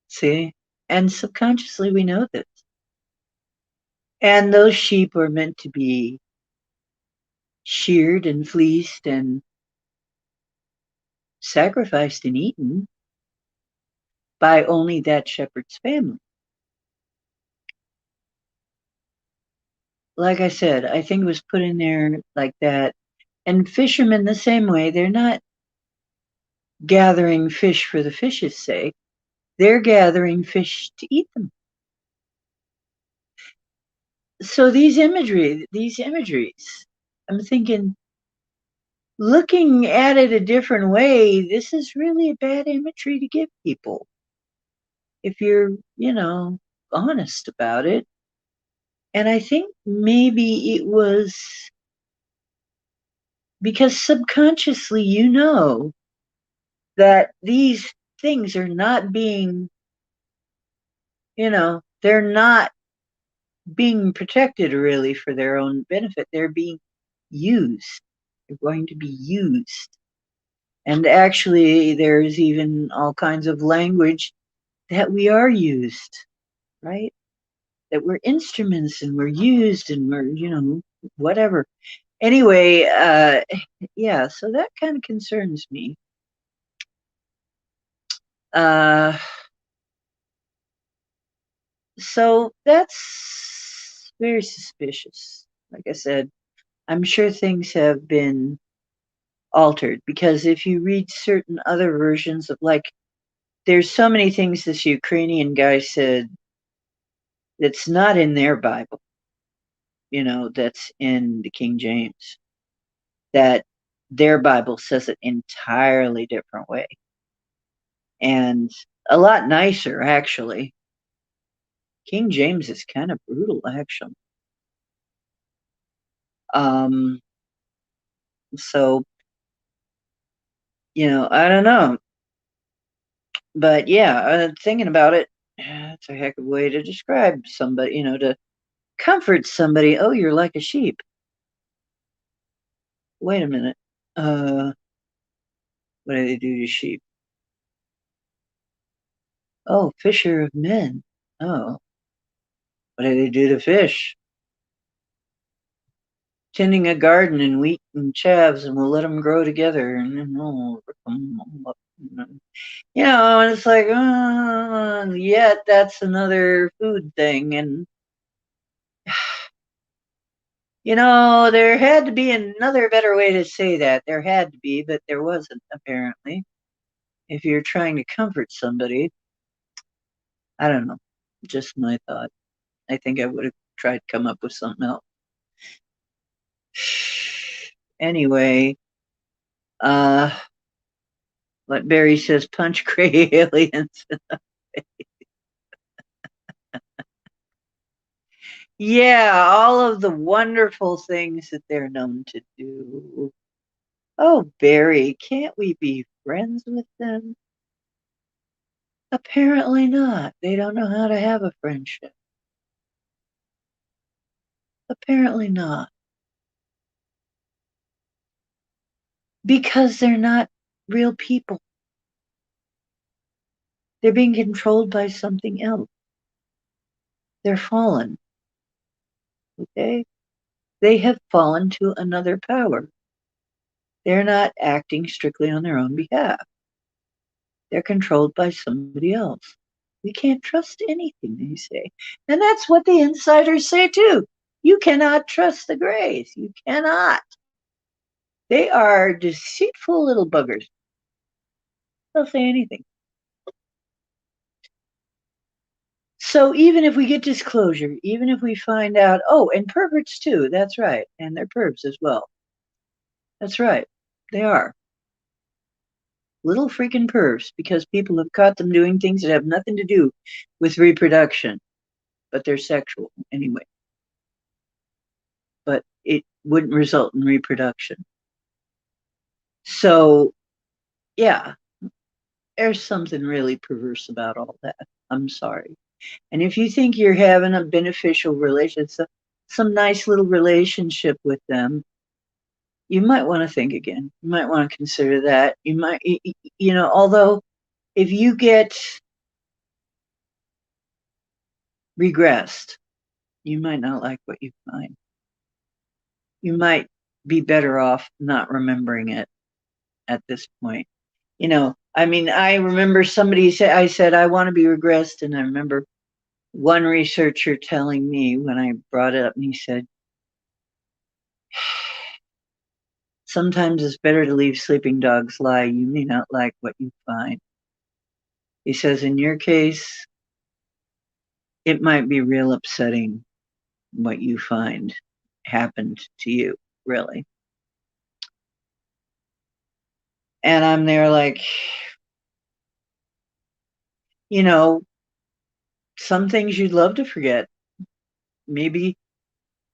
See? And subconsciously we know this. And those sheep are meant to be sheared and fleeced and sacrificed and eaten by only that shepherd's family. Like I said, I think it was put in there like that. And fishermen, the same way, they're not gathering fish for the fish's sake, they're gathering fish to eat them. So these imageries, I'm thinking, looking at it a different way, this is really a bad imagery to give people. If you're, honest about it. And I think maybe it was because subconsciously that these things are not being, they're not being protected really for their own benefit. They're being used. They're going to be used. And actually, there's even all kinds of language that we are used, right? That we're instruments and we're used and we're, whatever. Anyway, yeah, so that kind of concerns me. So that's very suspicious. Like I said, I'm sure things have been altered because if you read certain other versions of, like, there's so many things this Ukrainian guy said that's not in their Bible, that's in the King James, that their Bible says it entirely different way. And a lot nicer, actually. King James is kind of brutal, actually. So I don't know. But yeah, thinking about it, it's a heck of a way to describe somebody, to comfort somebody. Oh, you're like a sheep. Wait a minute. What do they do to sheep? Oh, fisher of men. Oh, what do they do to fish? Tending a garden and wheat and chaves, and we'll let them grow together. And and it's like, yet that's another food thing. And there had to be another better way to say that. There had to be, but there wasn't, apparently. If you're trying to comfort somebody, I don't know. Just my thought. I think I would have tried to come up with something else. Anyway, uh, what Barry says, punch gray aliens. Yeah, all of the wonderful things that they're known to do. Oh, Barry, can't we be friends with them? Apparently not. They don't know how to have a friendship. Apparently not. Because they're not real people. They're being controlled by something else. They're fallen. Okay? They have fallen to another power. They're not acting strictly on their own behalf. They're controlled by somebody else. We can't trust anything they say. And that's what the insiders say too. You cannot trust the Greys. You cannot. They are deceitful little buggers. They'll say anything. So even if we get disclosure, even if we find out, oh, and perverts too, that's right. And they're pervs as well. That's right. They are. Little freaking pervs because people have caught them doing things that have nothing to do with reproduction, but they're sexual anyway. But it wouldn't result in reproduction. So, yeah, there's something really perverse about all that. I'm sorry. And if you think you're having a beneficial relationship, some nice little relationship with them, you might want to think again. You might want to consider that. You might, although if you get regressed, you might not like what you find. You might be better off not remembering it at this point. I remember somebody said, I said, I want to be regressed. And I remember one researcher telling me when I brought it up, and he said, sometimes it's better to leave sleeping dogs lie. You may not like what you find. He says, in your case, it might be real upsetting what you find happened to you, really. And I'm there like, some things you'd love to forget, maybe,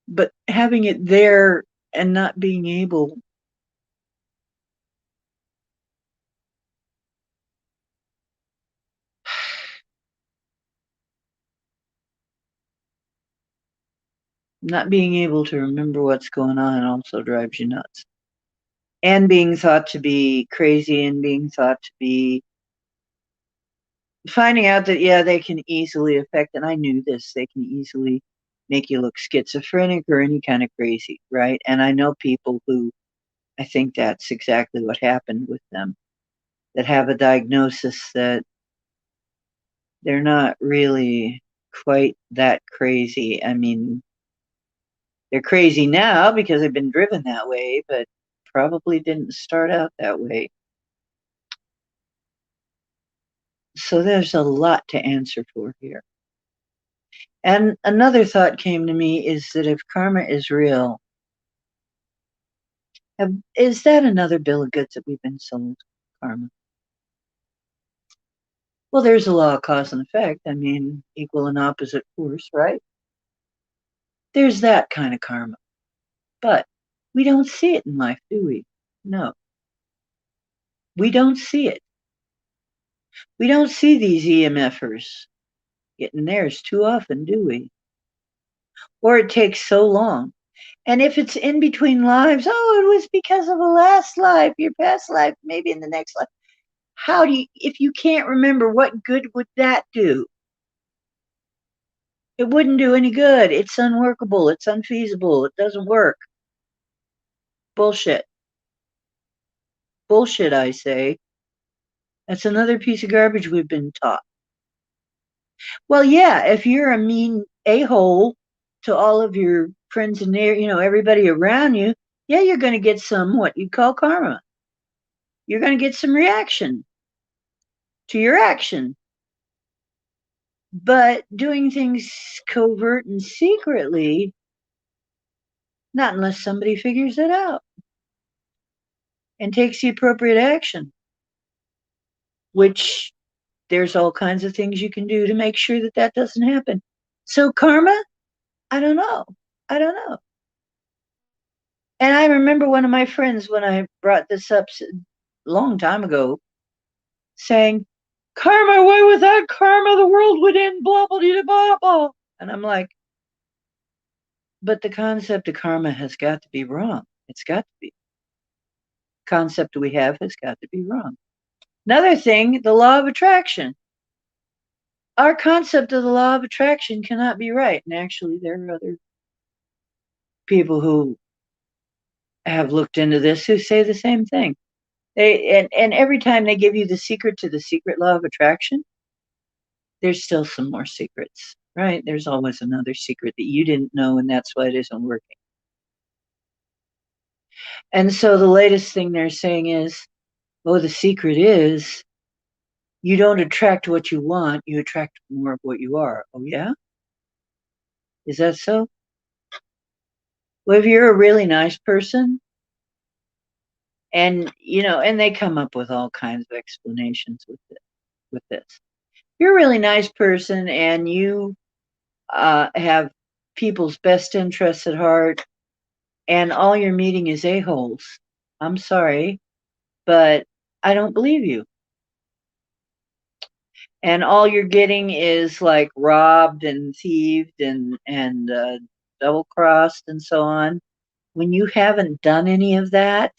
but having it there and not being able, to remember what's going on also drives you nuts. And being thought to be crazy and being thought to be finding out that, yeah, they can easily affect, and I knew this, they can easily make you look schizophrenic or any kind of crazy, right? And I know people who I think that's exactly what happened with them, that have a diagnosis that they're not really quite that crazy. I mean, they're crazy now because they've been driven that way, but probably didn't start out that way. So there's a lot to answer for here. And another thought came to me is that if karma is real, is that another bill of goods that we've been sold, karma? Well, there's a law of cause and effect. I mean, equal and opposite force, right? There's that kind of karma. But we don't see it in life, do we? No. We don't see it. We don't see these EMFers getting theirs too often, do we? Or it takes so long. And if it's in between lives, oh, it was because of a last life, your past life, maybe in the next life. How do you, if you can't remember, what good would that do? It wouldn't do any good. It's unworkable. It's unfeasible. It doesn't work. Bullshit. Bullshit, I say. That's another piece of garbage we've been taught. Well, yeah, if you're a mean a-hole to all of your friends and everybody around you, yeah, you're going to get some what you call karma. You're going to get some reaction to your action. But doing things covert and secretly, not unless somebody figures it out and takes the appropriate action, which there's all kinds of things you can do to make sure that that doesn't happen. So karma, I don't know. I don't know. And I remember one of my friends when I brought this up a long time ago saying, karma, why without karma the world would end, blah, blah, blah, blah, blah. And I'm like, but the concept of karma has got to be wrong. It's got to be. Concept we have has got to be wrong. Another thing, the law of attraction. Our concept of the law of attraction cannot be right. And actually, there are other people who have looked into this who say the same thing. And every time they give you the secret to the secret law of attraction, there's still some more secrets, right? There's always another secret that you didn't know, and that's why it isn't working. And so the latest thing they're saying is, oh, the secret is you don't attract what you want, you attract more of what you are. Oh, yeah? Is that so? Well, if you're a really nice person, and and they come up with all kinds of explanations with this. You're a really nice person, and you have people's best interests at heart, and all you're meeting is a-holes. I'm sorry, but I don't believe you. And all you're getting is like robbed and thieved and double crossed and so on. When you haven't done any of that,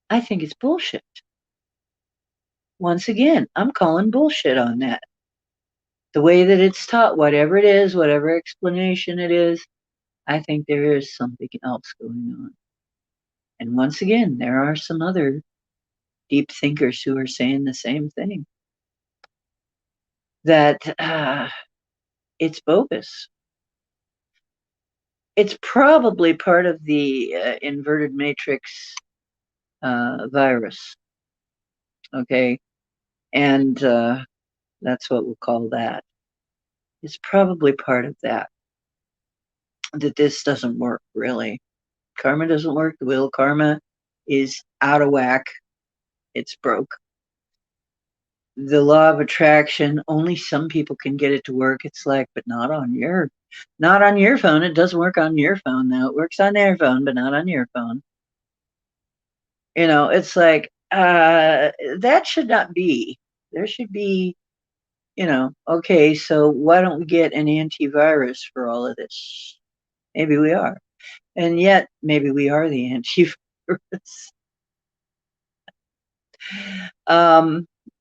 I think it's bullshit. Once again, I'm calling bullshit on that. The way that it's taught, whatever it is, whatever explanation it is, I think there is something else going on. And once again, there are some other deep thinkers who are saying the same thing. That it's bogus. It's probably part of the inverted matrix virus. Okay. And that's what we'll call that. It's probably part of that. That this doesn't work, really. Karma doesn't work. The wheel of karma is out of whack. It's broke. The law of attraction, only some people can get it to work. It's like, but not on your phone. It doesn't work on your phone, though. It works on their phone, but not on your phone. It's like, that should not be. There should be, okay, so why don't we get an antivirus for all of this? Maybe we are. And yet, maybe we are the antivirus.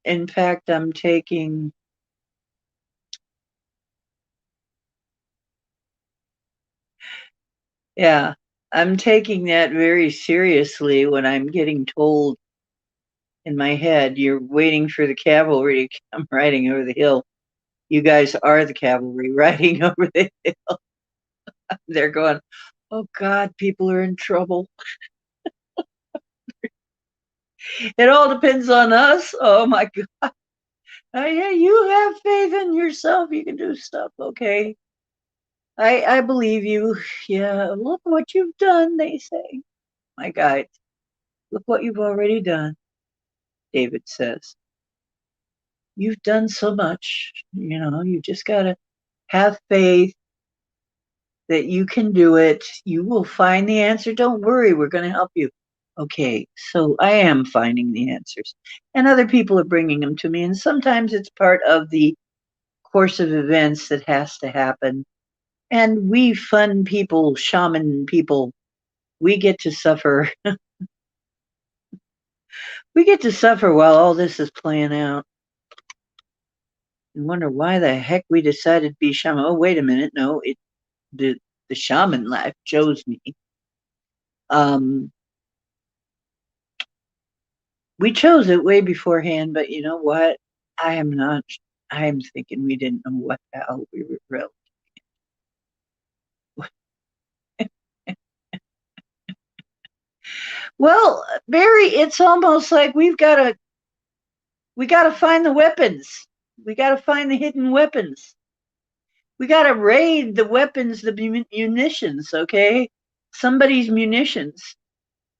In fact, I'm taking that very seriously when I'm getting told in my head, you're waiting for the cavalry to come riding over the hill. You guys are the cavalry riding over the hill. They're going, oh God, people are in trouble. It all depends on us. Oh my God. Yeah, you have faith in yourself. You can do stuff. Okay. I believe you. Yeah, look what you've done, they say. My guide, look what you've already done, David says. You've done so much. You just got to have faith that you can do it. You will find the answer. Don't worry. We're going to help you. Okay, so I am finding the answers, and other people are bringing them to me, and sometimes it's part of the course of events that has to happen. And we fun people, shaman people, we get to suffer. We get to suffer while all this is playing out. And wonder why the heck we decided to be shaman. Oh, wait a minute, no, the the shaman life chose me. Um, we chose it way beforehand, but you know what? I am not. I am thinking we didn't know what the hell we were really. Well, Barry, it's almost like we gotta find the weapons. We gotta find the hidden weapons. We gotta raid the weapons, the munitions. Okay, somebody's munitions.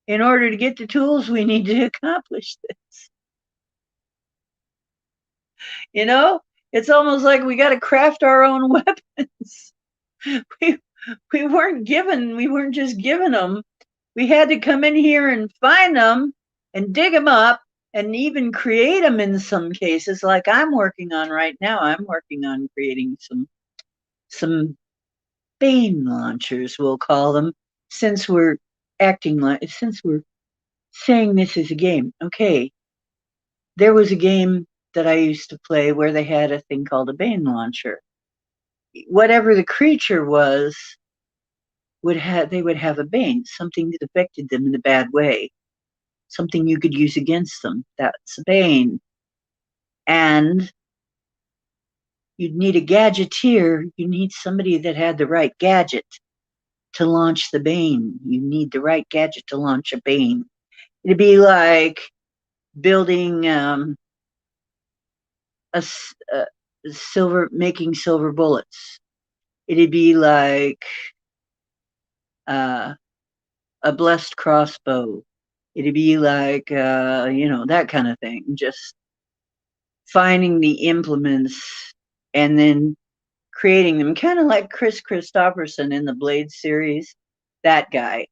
In order to get the tools we need to accomplish this. You know, it's almost like we got to craft our own weapons. we we weren't just given them. We had to come in here and find them and dig them up and even create them in some cases, like I'm working on right now. I'm working on creating some Bane launchers, we'll call them, since we're since we're saying this is a game. Okay, there was a game that I used to play where they had a thing called a Bane launcher. Whatever the creature was, they would have a Bane, something that affected them in a bad way, something you could use against them. That's a Bane. And you'd need a gadgeteer. You need somebody that had the right gadget to launch the Bane. You need the right gadget to launch a Bane. It'd be like building a making silver bullets. It'd be like uh, a blessed crossbow. It'd be like that kind of thing. Just finding the implements and then creating them, kind of like Chris Christopherson in the Blade series. That guy,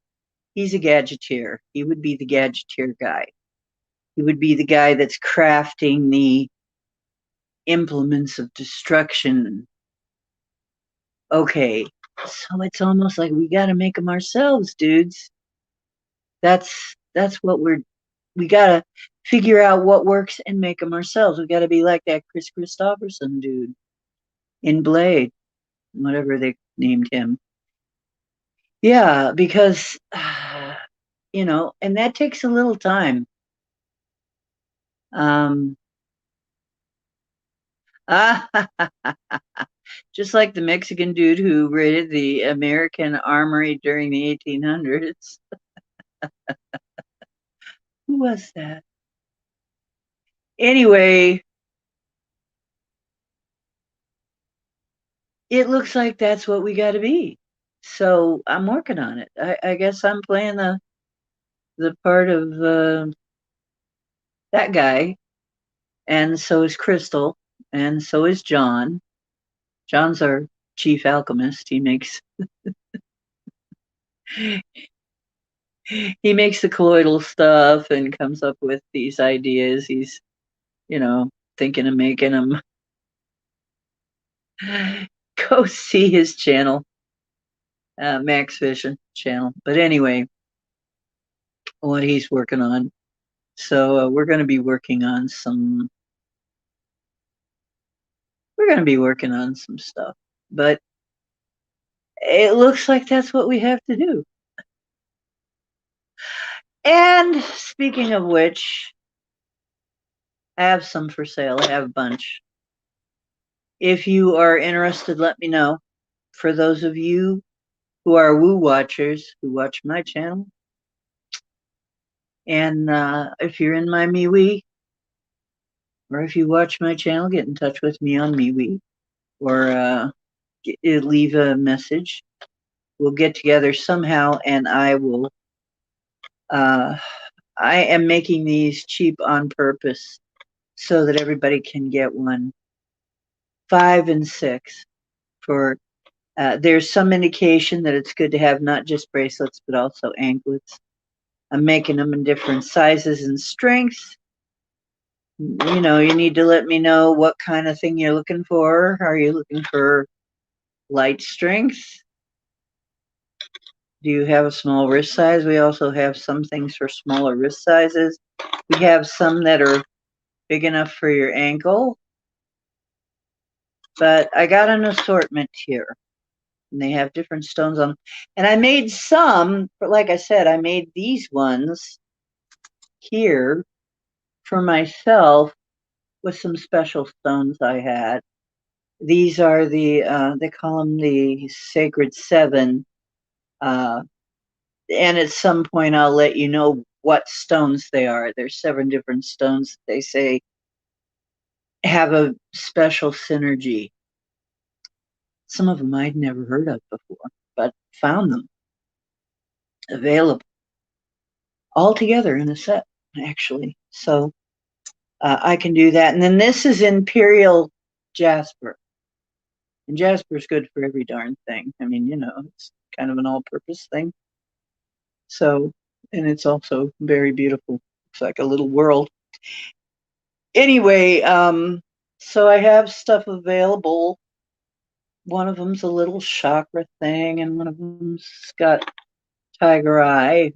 he's a gadgeteer. He would be the gadgeteer guy. He would be the guy that's crafting the implements of destruction. Okay, so it's almost like we got to make them ourselves, dudes. That's what we got to figure out what works and make them ourselves. We got to be like that Chris Christopherson dude in Blade, whatever they named him. Yeah, because and that takes a little time. Um, just like the Mexican dude who raided the American armory during the 1800s. Who was that? Anyway, it looks like that's what we got to be. So I'm working on it. I guess I'm playing the part of that guy, and so is Crystal, and so is John. John's our chief alchemist. He makes the colloidal stuff and comes up with these ideas. He's thinking of making them. Go see his channel, Max Vision channel. But anyway, what he's working on. So we're going to be working on some. We're going to be working on some stuff, but it looks like that's what we have to do. And speaking of which, I have some for sale. I have a bunch. If you are interested, let me know. For those of you who are woo watchers who watch my channel, and if you're in my MeWe, or if you watch my channel, get in touch with me on MeWe, or leave a message. We'll get together somehow, and I will. I am making these cheap on purpose so that everybody can get one. 5 and 6 for. There's some indication that it's good to have not just bracelets but also anklets. I'm making them in different sizes and strengths. You know, you need to let me know what kind of thing you're looking for. Are you looking for light strength? Do you have a small wrist size? We also have some things for smaller wrist sizes. We have some that are big enough for your ankle. But I got an assortment here. And they have different stones on them. And I made some, but like I said, I made these ones here for myself with some special stones I had. These are they call them the Sacred Seven. And at some point, I'll let you know what stones they are. There's 7 different stones they say have a special synergy. Some of them I'd never heard of before, but found them available all together in a set, actually. So I can do that. And then this is Imperial Jasper. And Jasper is good for every darn thing. I mean, you know, it's kind of an all-purpose thing. So, and it's also very beautiful. It's like a little world. Anyway, so I have stuff available. One of them's a little chakra thing, and one of them's got tiger eye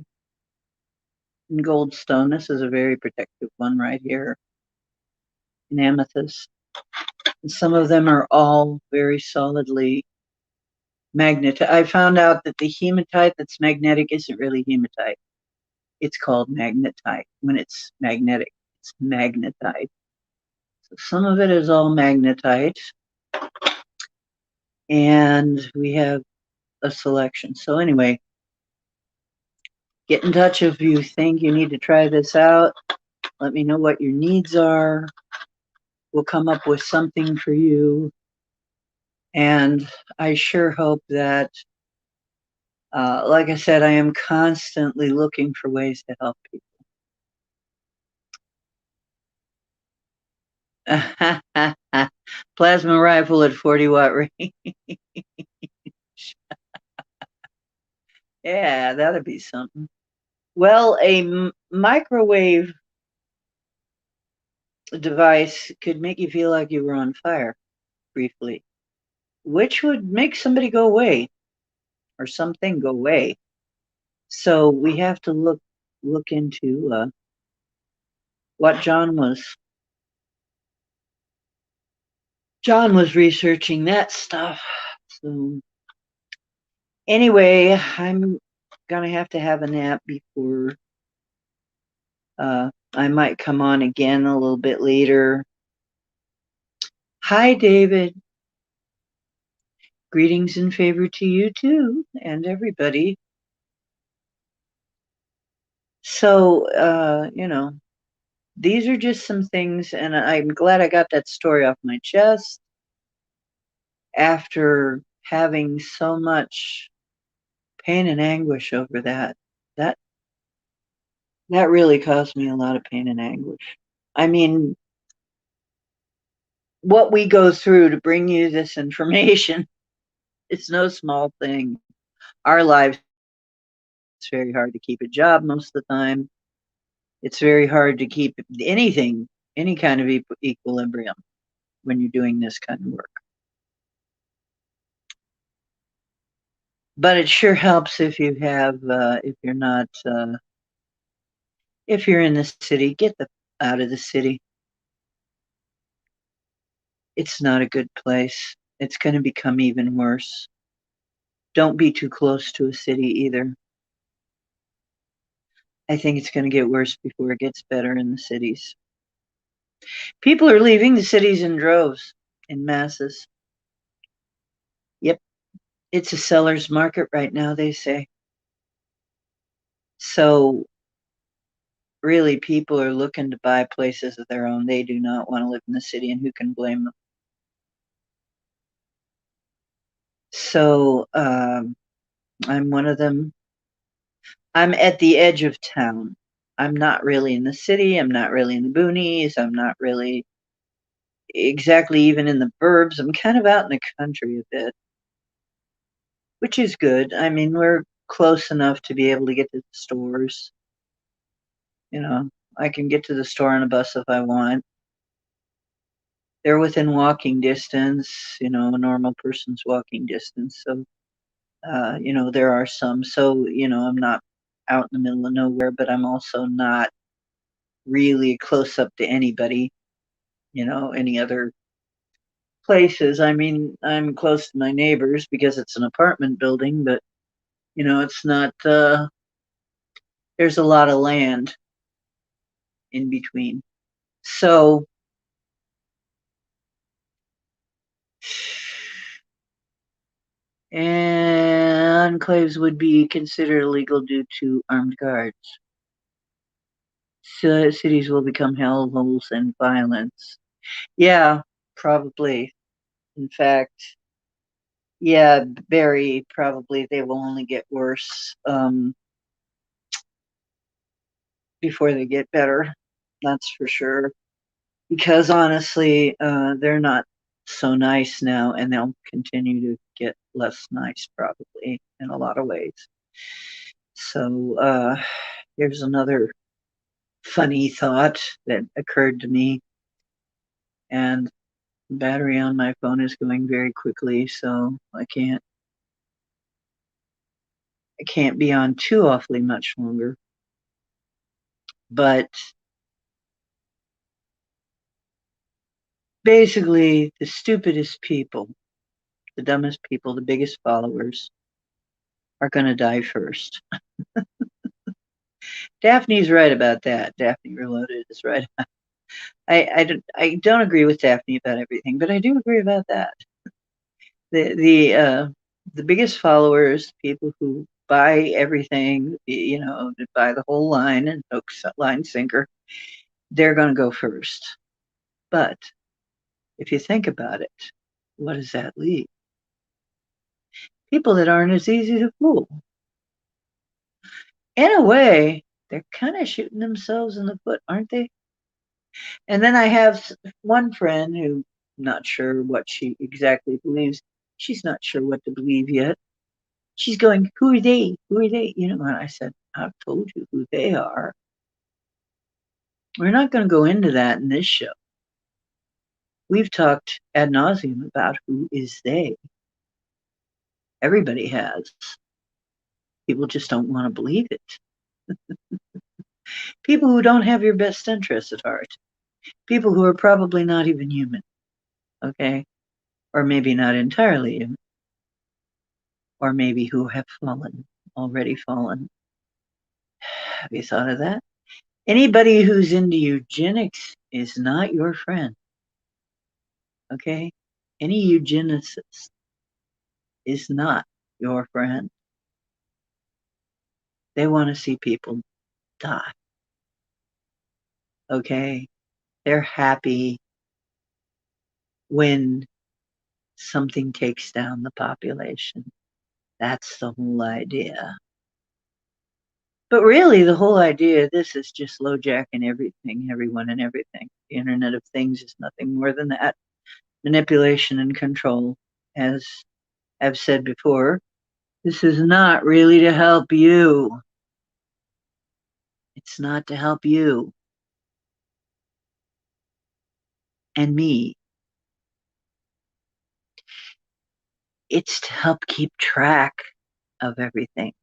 and gold stone. This is a very protective one right here in amethyst. And some of them are all very solidly magnetic. I found out that the hematite that's magnetic isn't really hematite. It's called magnetite. When it's magnetic, it's magnetite. So some of it is all magnetite. And we have a selection. So anyway, get in touch if you think you need to try this out. Let me know what your needs are. We'll come up with something for you. And I sure hope that, like I said, I am constantly looking for ways to help people. Plasma rifle at 40-watt range. Yeah, that'd be something. Well, a microwave device could make you feel like you were on fire briefly, which would make somebody go away or something go away. So we have to look into what John was researching that stuff. So anyway, I'm gonna have to have a nap before I might come on again a little bit later. Hi, David. Greetings and favor to you too, and everybody. So, you know, these are just some things, and I'm glad I got that story off my chest after having so much pain and anguish over that. That that really caused me a lot of pain and anguish. I mean, what we go through to bring you this information, it's no small thing. Our lives, it's very hard to keep a job most of the time. It's very hard to keep anything, any kind of equilibrium when you're doing this kind of work. But it sure helps if you have, if you're not, if you're in the city, get out of the city. It's not a good place. It's going to become even worse. Don't be too close to a city either. I think it's going to get worse before it gets better in the cities. People are leaving the cities in droves, in masses. Yep, it's a seller's market right now, they say. So really, people are looking to buy places of their own. They do not want to live in the city, and who can blame them? So I'm one of them. I'm at the edge of town. I'm not really in the city. I'm not really in the boonies. I'm not really exactly even in the burbs. I'm kind of out in the country a bit, which is good. I mean, we're close enough to be able to get to the stores. You know, I can get to the store on a bus if I want. They're within walking distance, a normal person's walking distance. So, there are some. So, I'm not out in the middle of nowhere, but I'm also not really close up to anybody, any other places. I mean, I'm close to my neighbors because it's an apartment building, but, it's not, there's a lot of land in between. So, enclaves would be considered illegal due to armed guards. So cities will become hellholes and violence. Yeah, probably. In fact, yeah, very probably they will only get worse before they get better. That's for sure. Because honestly, they're not so nice now, and they'll continue to get less nice probably in a lot of ways. So here's another funny thought that occurred to me, and the battery on my phone is going very quickly, so I can't be on too awfully much longer. But basically, the stupidest people, the dumbest people, the biggest followers are going to die first. Daphne's right about that. Daphne Reloaded is right. I don't agree with Daphne about everything, but I do agree about that. The biggest followers, people who buy everything, buy the whole line and hook, line, sinker, they're going to go first. But if you think about it, what does that leave? People that aren't as easy to fool. In a way, they're kind of shooting themselves in the foot, aren't they? And then I have one friend who, not sure what she exactly believes. She's not sure what to believe yet. She's going, "Who are they? Who are they?" And I said, "I've told you who they are. We're not going to go into that in this show. We've talked ad nauseum about who is they. Everybody has. People just don't want to believe it. People who don't have your best interests at heart. People who are probably not even human. Okay? Or maybe not entirely human. Or maybe who have already fallen. Have you thought of that? Anybody who's into eugenics is not your friend. Okay? Any eugenicist is not your friend. They want to see people die. Okay? They're happy when something takes down the population. That's the whole idea. But really, the whole idea of this is just lowjacking everything, everyone, and everything. The Internet of Things is nothing more than that. Manipulation and control. As I've said before, this is not really to help you. It's not to help you and me. It's to help keep track of everything.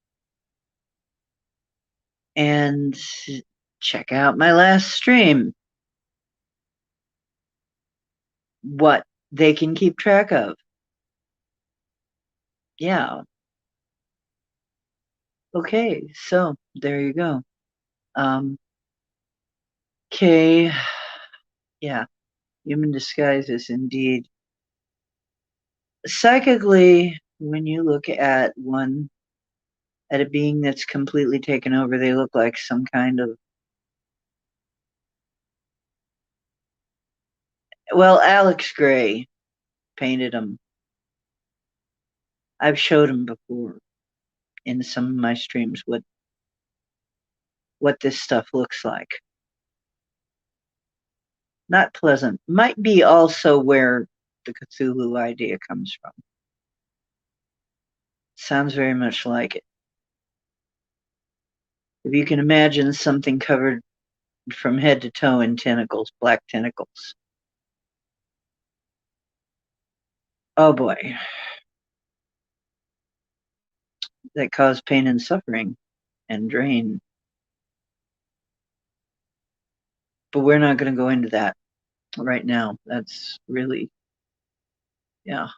And check out my last stream. What they can keep track of. Yeah. Okay, so there you go. Okay. Yeah. Human disguise is indeed. Psychically, when you look at a being that's completely taken over, they look like some kind of. Well, Alex Gray painted them. I've showed them before in some of my streams what this stuff looks like. Not pleasant. Might be also where the Cthulhu idea comes from. Sounds very much like it. If you can imagine something covered from head to toe in tentacles, black tentacles. Oh boy. That cause pain and suffering and drain. But we're not going to go into that right now. That's really, yeah.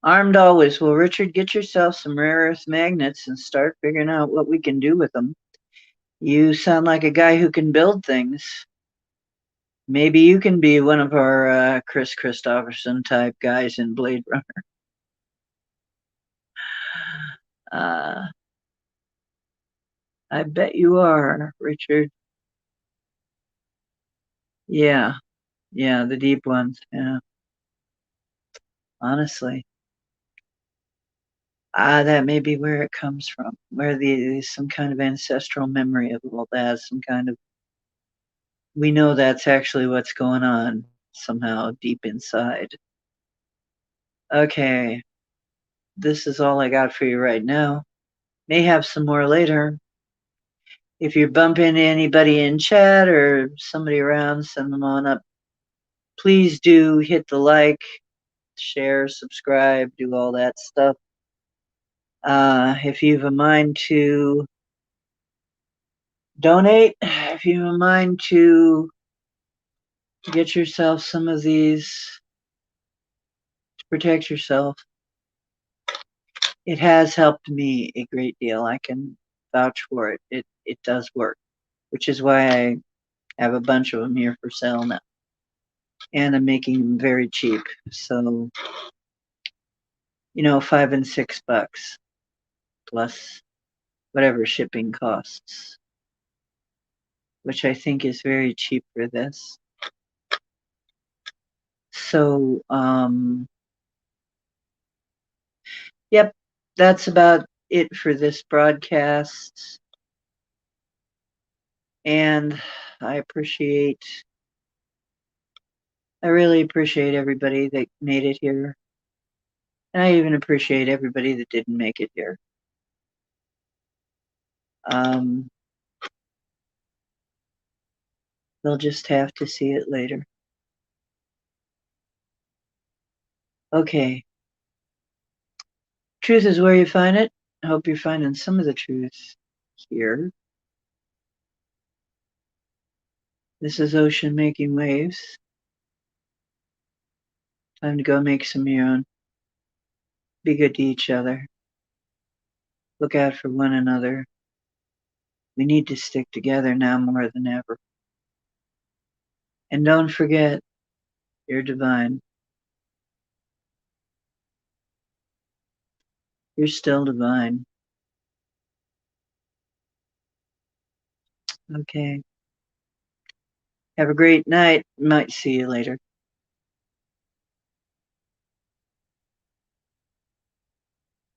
Armed always. Well, Richard, get yourself some rare earth magnets and start figuring out what we can do with them. You sound like a guy who can build things. Maybe you can be one of our Chris Christopherson type guys in Blade Runner. Uh, I bet you are, Richard. Yeah, yeah, the deep ones. Yeah, honestly. That may be where it comes from, where some kind of ancestral memory of all that, some kind of. We know that's actually what's going on somehow deep inside. Okay, this is all I got for you right now. May have some more later. If you bump into anybody in chat or somebody around, send them on up. Please do hit the like, share, subscribe, do all that stuff. If you have a mind to donate, if you have a mind to get yourself some of these to protect yourself, it has helped me a great deal. I can vouch for it. It does work, which is why I have a bunch of them here for sale now. And I'm making them very cheap. So, $5 and $6 plus whatever shipping costs, which I think is very cheap for this. So, yep, that's about it for this broadcast. And I really appreciate everybody that made it here. And I even appreciate everybody that didn't make it here. They'll just have to see it later. Okay. Truth is where you find it. I hope you're finding some of the truth here. This is Ocean Making Waves. Time to go make some of your own. Be good to each other. Look out for one another. We need to stick together now more than ever. And don't forget, you're divine. You're still divine. Okay. Have a great night. Might see you later.